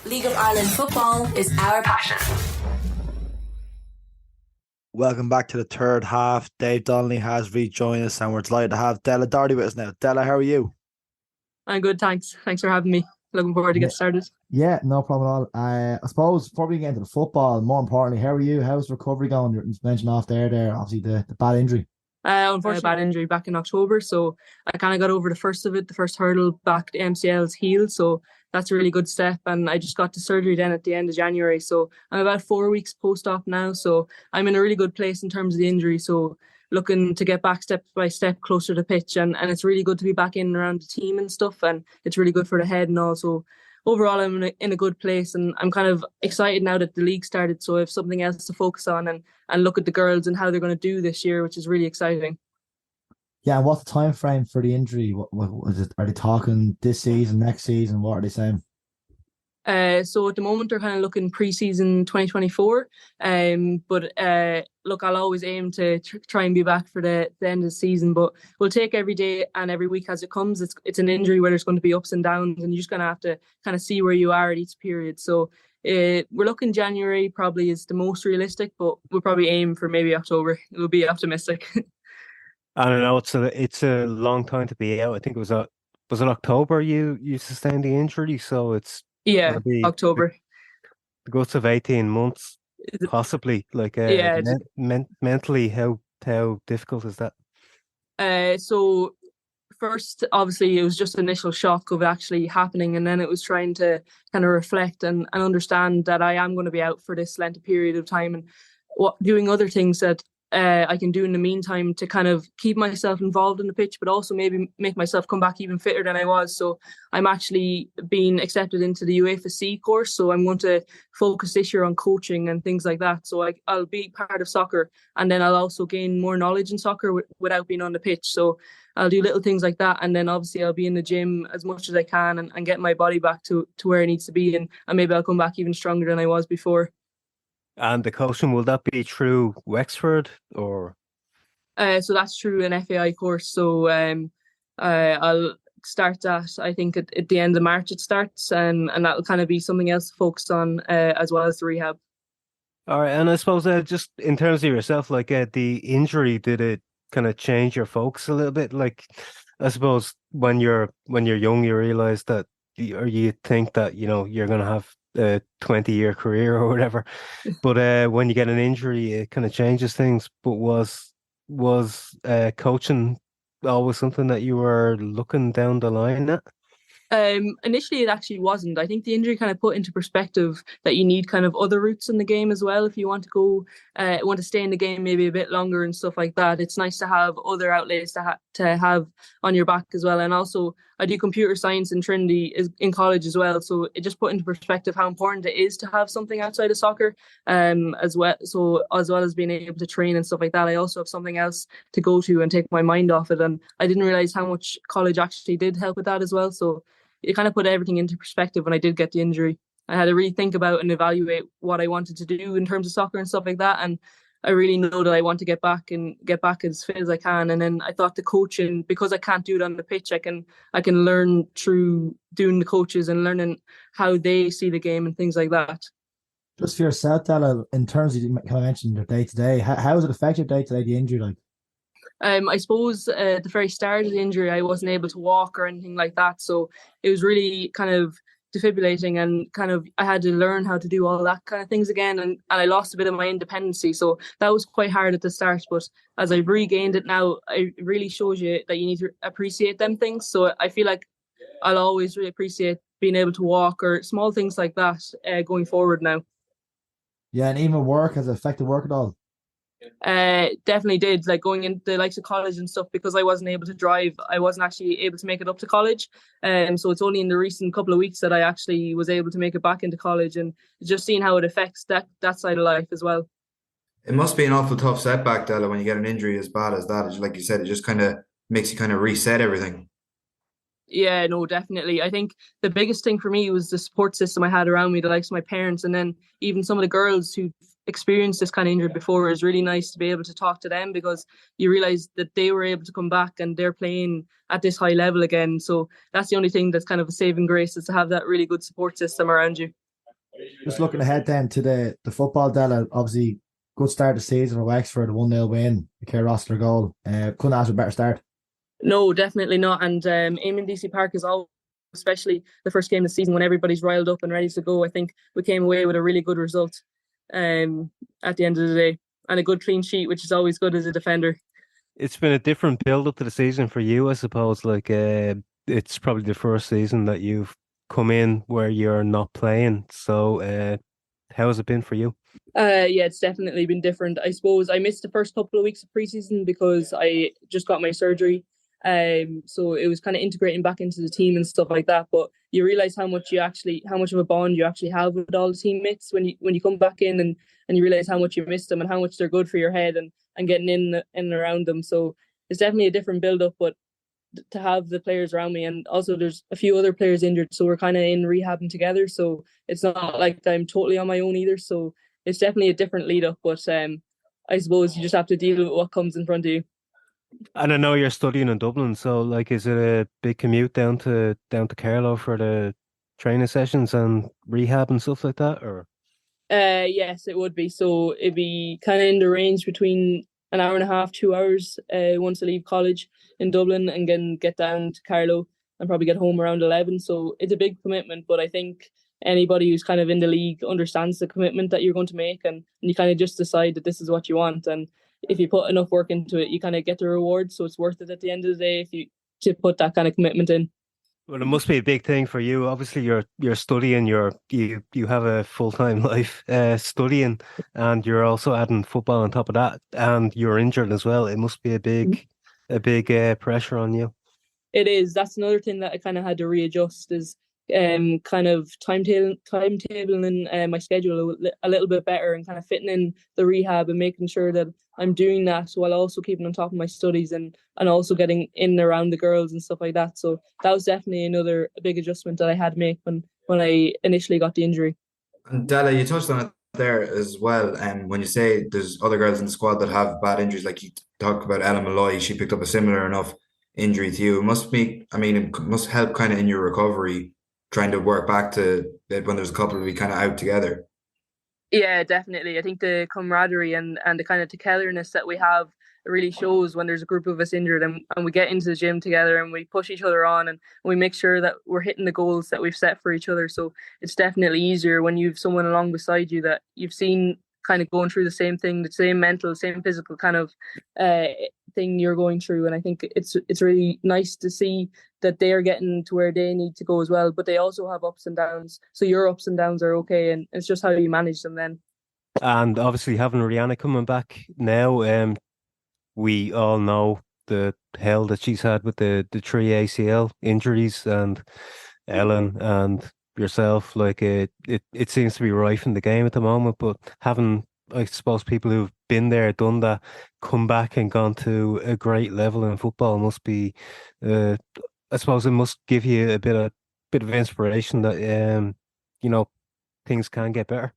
League of Ireland football is our passion. Welcome back to the third half. Dave Donnelly has rejoined us, and we're delighted to have Della Doherty with us now. Della, how are you? I'm good, thanks. Thanks for having me. Looking forward to get started. Yeah, no problem at all. I suppose before we get into the football, more importantly, how are you? How's recovery going? You mentioned off there, obviously the bad injury. Unfortunately, bad injury back in October, so I kind of got over the first of it. The first hurdle back, the MCL's healed, so that's a really good step. And I just got to surgery then at the end of January, so I'm about 4 weeks post-op now. So I'm in a really good place in terms of the injury. So looking to get back step by step closer to pitch, and it's really good to be back in and around the team and stuff, and it's really good for the head and all. So overall, I'm in a good place, and I'm kind of excited now that the league started, so I have something else to focus on and look at the girls and how they're going to do this year, which is really exciting. Yeah, and what's the time frame for the injury? What is it? Are they talking this season, next season? What are they saying? So at the moment they're kind of looking pre-season 2024. But look, I'll always aim to try and be back for the end of the season. But we'll take every day and every week as it comes. It's an injury where there's going to be ups and downs, and you're just going to have to kind of see where you are at each period. So we're looking January probably is the most realistic, but we'll probably aim for maybe October. We'll be optimistic. I don't know. It's a long time to be out. I think was it October you sustained the injury, so it's. Yeah, October. The guts of 18 months, possibly. Like, mentally, how difficult is that? So first, obviously, it was just initial shock of it actually happening, and then it was trying to kind of reflect and understand that I am going to be out for this lengthy period of time, and doing other things that I can do in the meantime to kind of keep myself involved in the pitch, but also maybe make myself come back even fitter than I was. So I'm actually being accepted into the UEFA C course. So I'm going to focus this year on coaching and things like that. So I'll be part of soccer, and then I'll also gain more knowledge in soccer without being on the pitch. So I'll do little things like that. And then obviously I'll be in the gym as much as I can and get my body back to where it needs to be. And maybe I'll come back even stronger than I was before. And the coaching, will that be through Wexford or? So that's through an FAI course. So I'll start that, I think, at the end of March it starts, and that'll kind of be something else to focus on as well as the rehab. All right, and I suppose just in terms of yourself, like the injury, did it kind of change your focus a little bit? Like, I suppose when you're young, you realize that, or you think that you're going to have a 20-year career or whatever, but when you get an injury, it kind of changes things. But was coaching always something that you were looking down the line at? Initially, it actually wasn't. I think the injury kind of put into perspective that you need kind of other routes in the game as well. If you want to go, want to stay in the game maybe a bit longer and stuff like that, it's nice to have other outlets to have on your back as well. And also, I do computer science in Trinity in college as well, so it just put into perspective how important it is to have something outside of soccer, as well. So as well as being able to train and stuff like that, I also have something else to go to and take my mind off it. And I didn't realize how much college actually did help with that as well. So it kind of put everything into perspective when I did get the injury. I had to really think about and evaluate what I wanted to do in terms of soccer and stuff like that. And I really know that I want to get back as fit as I can. And then I thought the coaching, because I can't do it on the pitch, I can learn through doing the coaches and learning how they see the game and things like that. Just for yourself, Della, in terms of, you kind of mentioned your day-to-day, how has it affected your day-to-day, the injury? Like, I suppose at the very start of the injury, I wasn't able to walk or anything like that. So it was really kind of defibrillating, and kind of I had to learn how to do all that kind of things again, and I lost a bit of my independency, so that was quite hard at the start. But as I've regained it now, it really shows you that you need to appreciate them things. So I feel like I'll always really appreciate being able to walk or small things like that going forward now. Yeah, and even work, has it affected work at all? Definitely did. Like going into the likes of college and stuff, because I wasn't able to drive, I wasn't actually able to make it up to college. So it's only in the recent couple of weeks that I actually was able to make it back into college, and just seeing how it affects that side of life as well. It must be an awful tough setback, Della, when you get an injury as bad as that. Like you said, it just kind of makes you kind of reset everything. Yeah, no, definitely. I think the biggest thing for me was the support system I had around me, the likes of my parents, and then even some of the girls who experienced this kind of injury before. It was really nice to be able to talk to them, because you realise that they were able to come back and they're playing at this high level again. So that's the only thing that's kind of a saving grace, is to have that really good support system around you. Just looking ahead then to the football, Della, obviously good start of the season for Wexford, a 1-0 win, the Ciara Rossiter goal. Couldn't ask for a better start. No, definitely not. And aiming DC Park is all, especially the first game of the season when everybody's riled up and ready to go. I think we came away with a really good result at the end of the day, and a good clean sheet, which is always good as a defender. It's been a different build up to the season for you, I suppose. Like it's probably the first season that you've come in where you're not playing. So how has it been for you? Yeah, it's definitely been different. I suppose I missed the first couple of weeks of preseason because I just got my surgery. So it was kind of integrating back into the team and stuff like that. But you realise how much of a bond you actually have with all the teammates when you come back in, and you realise how much you miss them and how much they're good for your head and getting in and around them. So it's definitely a different build up, but to have the players around me, and also there's a few other players injured, so we're kind of in rehabbing together. So it's not like I'm totally on my own either. So it's definitely a different lead up, but I suppose you just have to deal with what comes in front of you. And I know you're studying in Dublin, so like, is it a big commute down to Carlow for the training sessions and rehab and stuff like that, or? Yes, it would be. So it'd be kind of in the range between an hour and a half, 2 hours once I leave college in Dublin, and then get down to Carlow and probably get home around 11. So it's a big commitment, but I think anybody who's kind of in the league understands the commitment that you're going to make, and you kind of just decide that this is what you want. And if you put enough work into it, you kind of get the reward. So it's worth it at the end of the day to put that kind of commitment in. Well, it must be a big thing for you. Obviously, you're studying. You have a full-time life studying, and you're also adding football on top of that, and you're injured as well. It must be a big pressure on you. It is. That's another thing that I kind of had to readjust, is kind of timetabling my schedule a little bit better, and kind of fitting in the rehab and making sure that I'm doing that while also keeping on top of my studies, and also getting in and around the girls and stuff like that. So that was definitely another big adjustment that I had to make when I initially got the injury. And Della, you touched on it there as well. When you say there's other girls in the squad that have bad injuries, like you talked about LOI, she picked up a similar enough injury to you. It must help kind of in your recovery, trying to work back to when there's a couple of you kind of out together. Yeah, definitely. I think the camaraderie and the kind of togetherness that we have really shows when there's a group of us injured, and we get into the gym together and we push each other on, and we make sure that we're hitting the goals that we've set for each other. So it's definitely easier when you've someone along beside you that you've seen kind of going through the same thing, the same mental, same physical kind of thing you're going through. And I think it's really nice to see that they're getting to where they need to go as well, but they also have ups and downs. So your ups and downs are okay, and it's just how you manage them then. And obviously having Rihanna coming back now, we all know the hell that she's had with the 3 ACL injuries, and Ellen and yourself, like it seems to be rife in the game at the moment. But having, I suppose, people who've been there, done that, come back and gone to a great level in football must be, I suppose, it must give you a bit of inspiration that things can get better.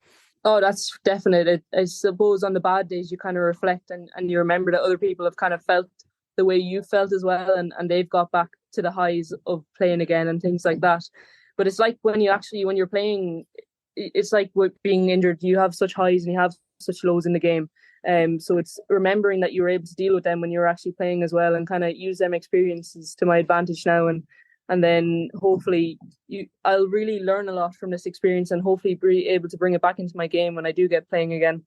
Oh, that's definite. I suppose on the bad days you kind of reflect and you remember that other people have kind of felt the way you felt as well, and they've got back to the highs of playing again and things like that. But it's like when you're playing, it's like with being injured, you have such highs and you have such lows in the game. So it's remembering that you were able to deal with them when you're actually playing as well, and kind of use them experiences to my advantage now, and and then hopefully I'll really learn a lot from this experience, and hopefully be able to bring it back into my game when I do get playing again.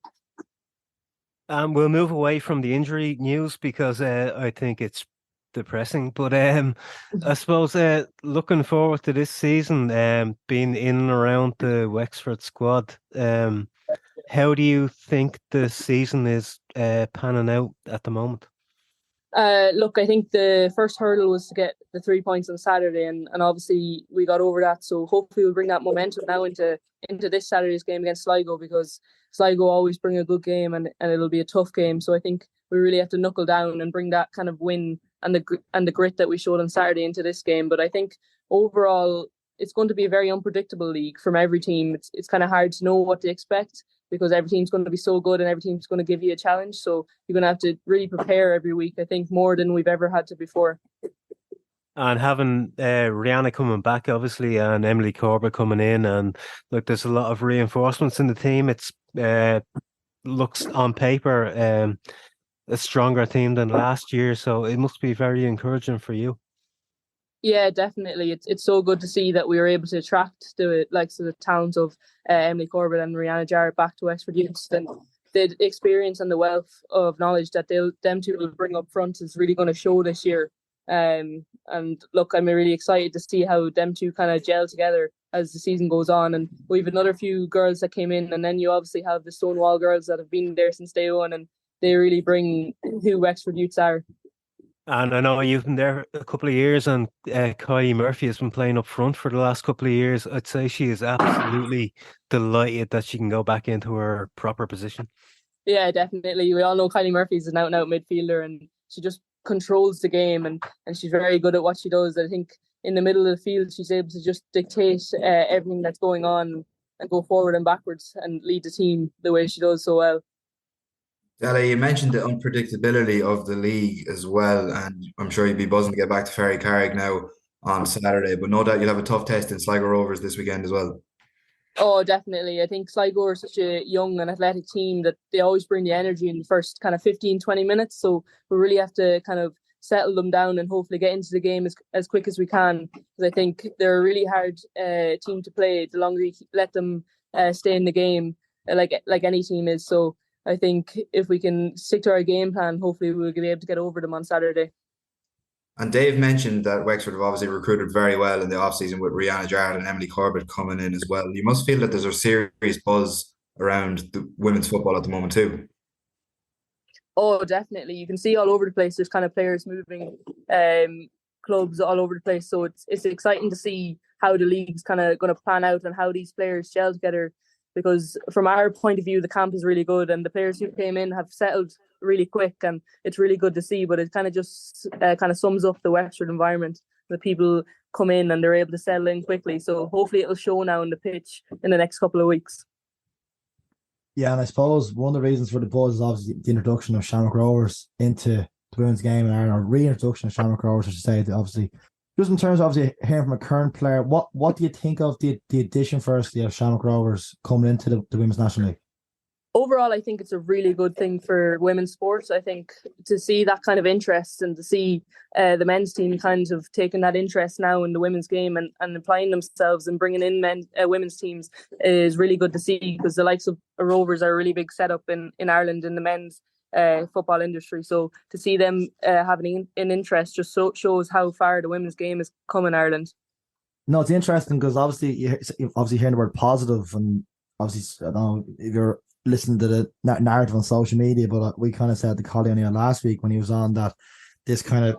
We'll move away from the injury news because I think it's depressing. But I suppose looking forward to this season, being in and around the Wexford squad, how do you think the season is panning out at the moment? Look, I think the first hurdle was to get the 3 points on Saturday, and obviously we got over that. So hopefully we'll bring that momentum now into this Saturday's game against Sligo, because Sligo always bring a good game, and it'll be a tough game. So I think we really have to knuckle down and bring that kind of win and the grit that we showed on Saturday into this game. But I think overall it's going to be a very unpredictable league from every team. It's kind of hard to know what to expect, because every team's going to be so good and every team's going to give you a challenge. So you're going to have to really prepare every week, I think, more than we've ever had to before. And having Rihanna coming back, obviously, and Emily Corbett coming in, and look, there's a lot of reinforcements in the team. It's looks on paper a stronger team than last year, so it must be very encouraging for you. Yeah, definitely. It's so good to see that we were able to attract the likes of the talent of Emily Corbett and Rihanna Jarrett back to Wexford Youths, and the experience and the wealth of knowledge that them two will bring up front is really going to show this year. And look, I'm really excited to see how them two kind of gel together as the season goes on. And we've another few girls that came in, and then you obviously have the Stonewall girls that have been there since day one, and they really bring who Wexford Youths are. And I know you've been there a couple of years, and Kylie Murphy has been playing up front for the last couple of years. I'd say she is absolutely delighted that she can go back into her proper position. Yeah, definitely. We all know Kylie Murphy is an out-and-out midfielder, and she just controls the game, and she's very good at what she does. I think in the middle of the field, she's able to just dictate everything that's going on and go forward and backwards and lead the team the way she does so well. Della, you mentioned the unpredictability of the league as well, and I'm sure you'd be buzzing to get back to Ferry Carrick now on Saturday, but no doubt you'll have a tough test in Sligo Rovers this weekend as well. Oh, definitely. I think Sligo are such a young and athletic team that they always bring the energy in the first kind of 15-20 minutes, so we really have to kind of settle them down and hopefully get into the game as quick as we can, because I think they're a really hard team to play the longer you let them stay in the game, like any team is. So I think if we can stick to our game plan, hopefully we'll be able to get over them on Saturday. And Dave mentioned that Wexford have obviously recruited very well in the off-season with Rihanna Jarrett and Emily Corbett coming in as well. You must feel that there's a serious buzz around the women's football at the moment too. Oh, definitely. You can see all over the place there's kind of players moving, clubs all over the place. So it's exciting to see how the league's kind of going to plan out and how these players gel together. Because from our point of view, the camp is really good, and the players who came in have settled really quick, and it's really good to see. But it kind of just kind of sums up the Wexford environment. The people come in and they're able to settle in quickly. So hopefully it'll show now on the pitch in the next couple of weeks. Yeah, and I suppose one of the reasons for the buzz is obviously the introduction of Shamrock Rovers into the women's game, or reintroduction of Shamrock Rovers, I should say, obviously. Just in terms of obviously hearing from a current player, what do you think of the addition, firstly, of Shamrock Rovers coming into the Women's National League? Overall, I think it's a really good thing for women's sports. I think to see that kind of interest and to see the men's team kind of taking that interest now in the women's game and applying themselves and bringing in women's teams is really good to see, because the likes of Rovers are a really big setup in Ireland in the men's football industry. So to see them having an interest just shows how far the women's game has come in Ireland. No, it's interesting because obviously you're hearing the word positive, and obviously I don't know if you're listening to the narrative on social media, but we kind of said to Colin O'Neill last week when he was on that this kind of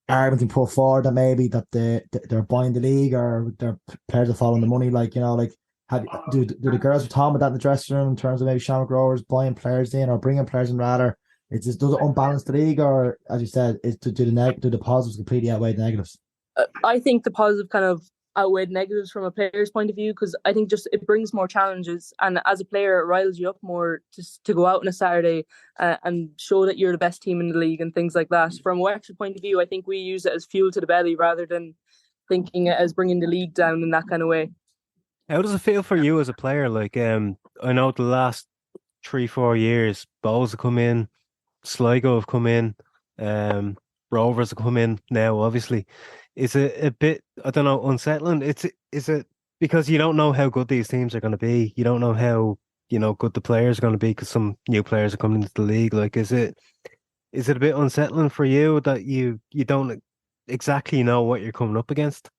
argument being put forward that maybe that they're buying the league or their players are following the money, do the girls were talking about that in the dressing room in terms of maybe Shamrock Rovers buying players in or bringing players in? Rather, it's just, does it unbalance the league, or as you said, do the positives completely outweigh the negatives? I think the positive kind of outweighed negatives from a player's point of view, because I think just it brings more challenges, and as a player it riles you up more to go out on a Saturday and show that you're the best team in the league and things like that. From a Wexford point of view, I think we use it as fuel to the belly rather than thinking it as bringing the league down in that kind of way. How does it feel for you as a player? Like I know the last 3-4 years, Bowes have come in, Sligo have come in, Rovers have come in now, obviously. is it a bit, I don't know, unsettling? Is it because you don't know how good these teams are going to be? You don't know how, good the players are going to be because some new players are coming into the league. Like, is it a bit unsettling for you that you don't exactly know what you're coming up against?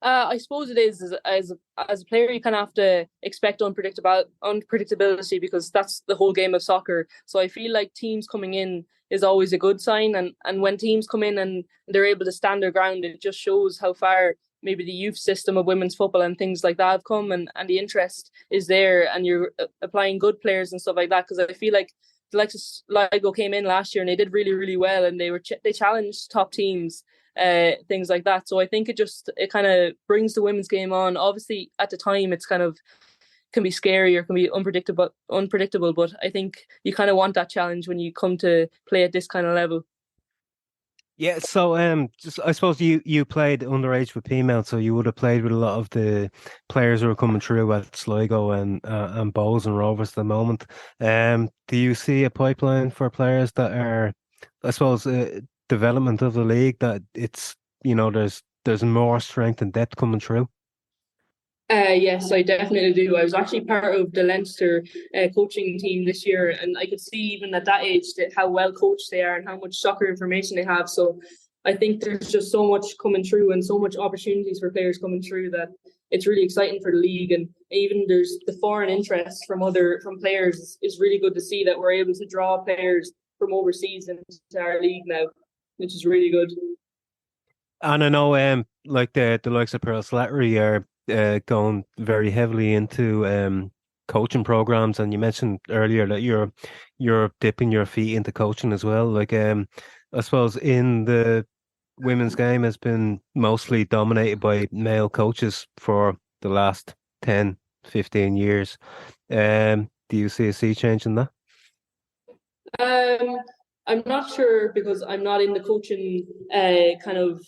I suppose it is. As a player, you kind of have to expect unpredictability because that's the whole game of soccer. So I feel like teams coming in is always a good sign, and when teams come in and they're able to stand their ground, it just shows how far maybe the youth system of women's football and things like that have come, and the interest is there, and you're applying good players and stuff like that. Because I feel like the likes of Sligo came in last year and they did really, really well, and they challenged top teams, things like that. So I think it kind of brings the women's game on. Obviously, at the time, it's kind of can be scary or can be unpredictable. But I think you kind of want that challenge when you come to play at this kind of level. Yeah, so just I suppose you played underage with Peamount, so you would have played with a lot of the players who are coming through at Sligo and Bowes and Rovers at the moment. Do you see a pipeline for players that are, I suppose, development of the league, that it's there's more strength and depth coming through? Yes, I definitely do. I was actually part of the Leinster coaching team this year, and I could see even at that age how well coached they are and how much soccer information they have. So I think there's just so much coming through and so much opportunities for players coming through that it's really exciting for the league. And even there's the foreign interest from players is really good to see that we're able to draw players from overseas into our league now, which is really good. And I know, like the likes of Pearl Slattery are going very heavily into coaching programs, and you mentioned earlier that you're dipping your feet into coaching as well. Like, I suppose in the women's game has been mostly dominated by male coaches for the last 10, 15 years. Do you see a sea change in that? I'm not sure because I'm not in the coaching kind of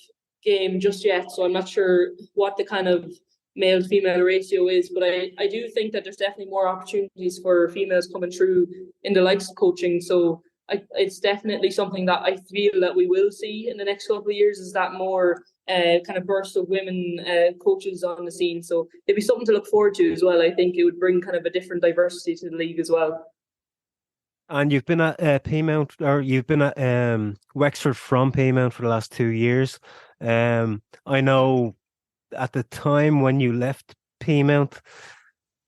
game just yet, so I'm not sure what the kind of male to female ratio is, but I do think that there's definitely more opportunities for females coming through in the likes of coaching. So it's definitely something that I feel that we will see in the next couple of years, is that more kind of burst of women coaches on the scene. So it'd be something to look forward to as well. I think it would bring kind of a different diversity to the league as well. And you've been at Peamount, or you've been at Wexford from Peamount for the last 2 years. I know at the time when you left Peamount,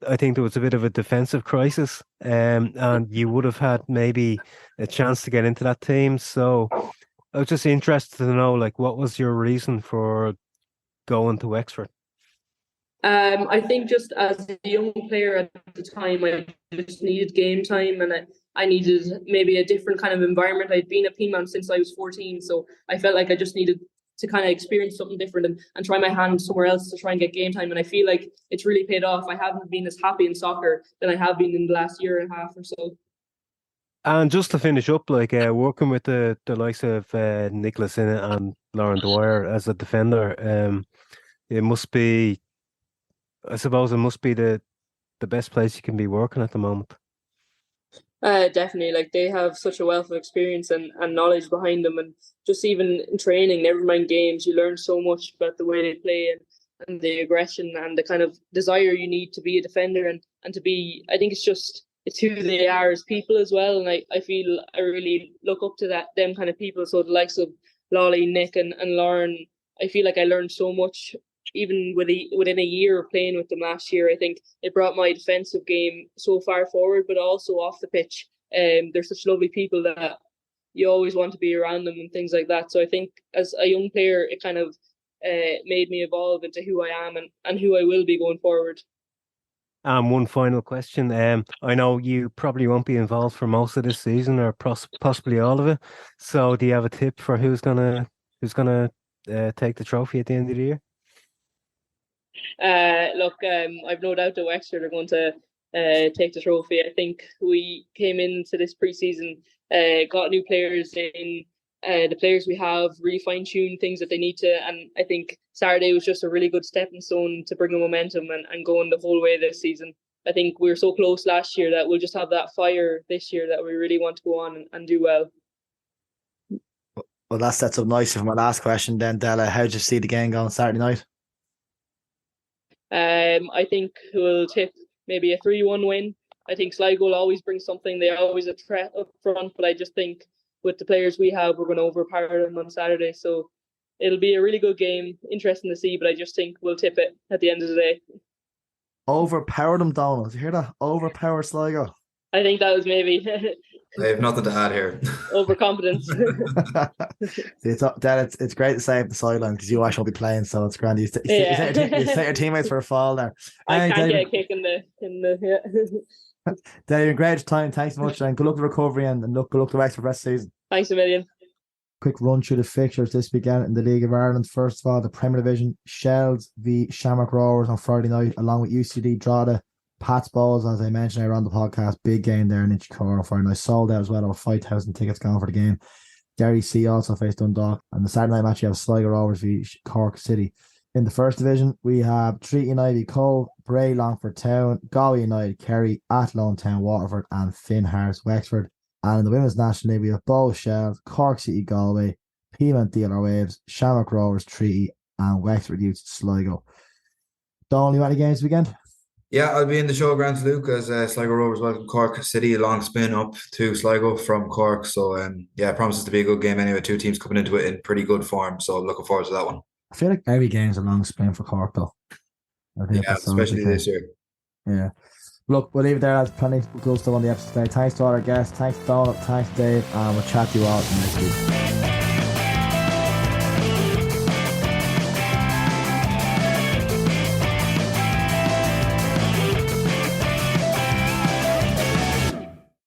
I think there was a bit of a defensive crisis, and you would have had maybe a chance to get into that team. So I was just interested to know, like, what was your reason for going to Wexford? I think just as a young player at the time, I just needed game time, and I needed maybe a different kind of environment. I'd been at Peamount since I was 14, so I felt like I just needed to kind of experience something different and try my hand somewhere else to try and get game time. And I feel like it's really paid off. I haven't been as happy in soccer than I have been in the last year and a half or so. And just to finish up, like working with the likes of Nicholas Sinnott and Lauren Dwyer as a defender, it must be, I suppose it must be the best place you can be working at the moment. Definitely, like they have such a wealth of experience and knowledge behind them, and just even in training, never mind games, you learn so much about the way they play and the aggression and the kind of desire you need to be a defender and to be, I think it's who they are as people as well. And I feel I really look up to them kind of people. So the likes of Lolly, Nick and Lauren, I feel like I learned so much even within a year of playing with them last year. I think it brought my defensive game so far forward, but also off the pitch. They're such lovely people that you always want to be around them and things like that. So I think as a young player, it kind of made me evolve into who I am and who I will be going forward. One final question. I know you probably won't be involved for most of this season, or possibly all of it. So do you have a tip for who's gonna take the trophy at the end of the year? Look, I've no doubt that Wexford are going to take the trophy. I think we came into this pre-season, got new players in. The players we have really fine-tuned things that they need to, and I think Saturday was just a really good stepping stone to bring the momentum and going the whole way this season. I think we were so close last year that we'll just have that fire this year that we really want to go on and do well. Well, that sets up nicely for my last question then, Della. How did you see the game going Saturday night? I think we'll tip maybe a 3-1 win. I think Sligo will always bring something. They're always a threat up front, but I just think with the players we have, we're going to overpower them on Saturday. So it'll be a really good game. Interesting to see, but I just think we'll tip it at the end of the day. Overpower them, Donal. Did you hear that? Overpower Sligo. I think that was maybe I have nothing to add here. overconfidence. It's great to say at the sideline because you actually will be playing, so it's grand. You set your teammates for a fall there. I can't get a kick in the David, great time. Thanks so much, and good luck with recovery and good luck to Wexford for the rest of the season. Thanks a million. Quick run through the fixtures this weekend in the League of Ireland. First of all, the Premier Division, Shells v Shamrock Rovers on Friday night, along with UCD Drogheda. Pat's Balls, as I mentioned earlier on the podcast, big game there in Inchicore on Friday night. Sold out as well, over 5,000 tickets gone for the game. Derry C also faced Dundalk. And the Saturday night match, you have Sligo Rovers v Cork City. In the first division, we have Treaty United Cole, Bray Longford Town, Galway United Kerry, Athlone Town Waterford, and Finn Harris Wexford. And in the Women's National League, we have Bow Shells, Cork City Galway, Peamount DLR Waves, Shamrock Rovers Treaty, and Wexford Youths Sligo. Donal, you want any games this weekend? Yeah, I'll be in the showgrounds, Luke, as Sligo Rovers welcome Cork City, a long spin up to Sligo from Cork. So, it promises to be a good game anyway. Two teams coming into it in pretty good form. So, I'm looking forward to that one. I feel like every game's a long spin for Cork, though. Yeah, especially this year. Yeah. Look, we'll leave it there. That's plenty of good stuff on the episode today. Thanks to all our guests. Thanks to Donal. Thanks, Dave. And we'll chat to you all next week.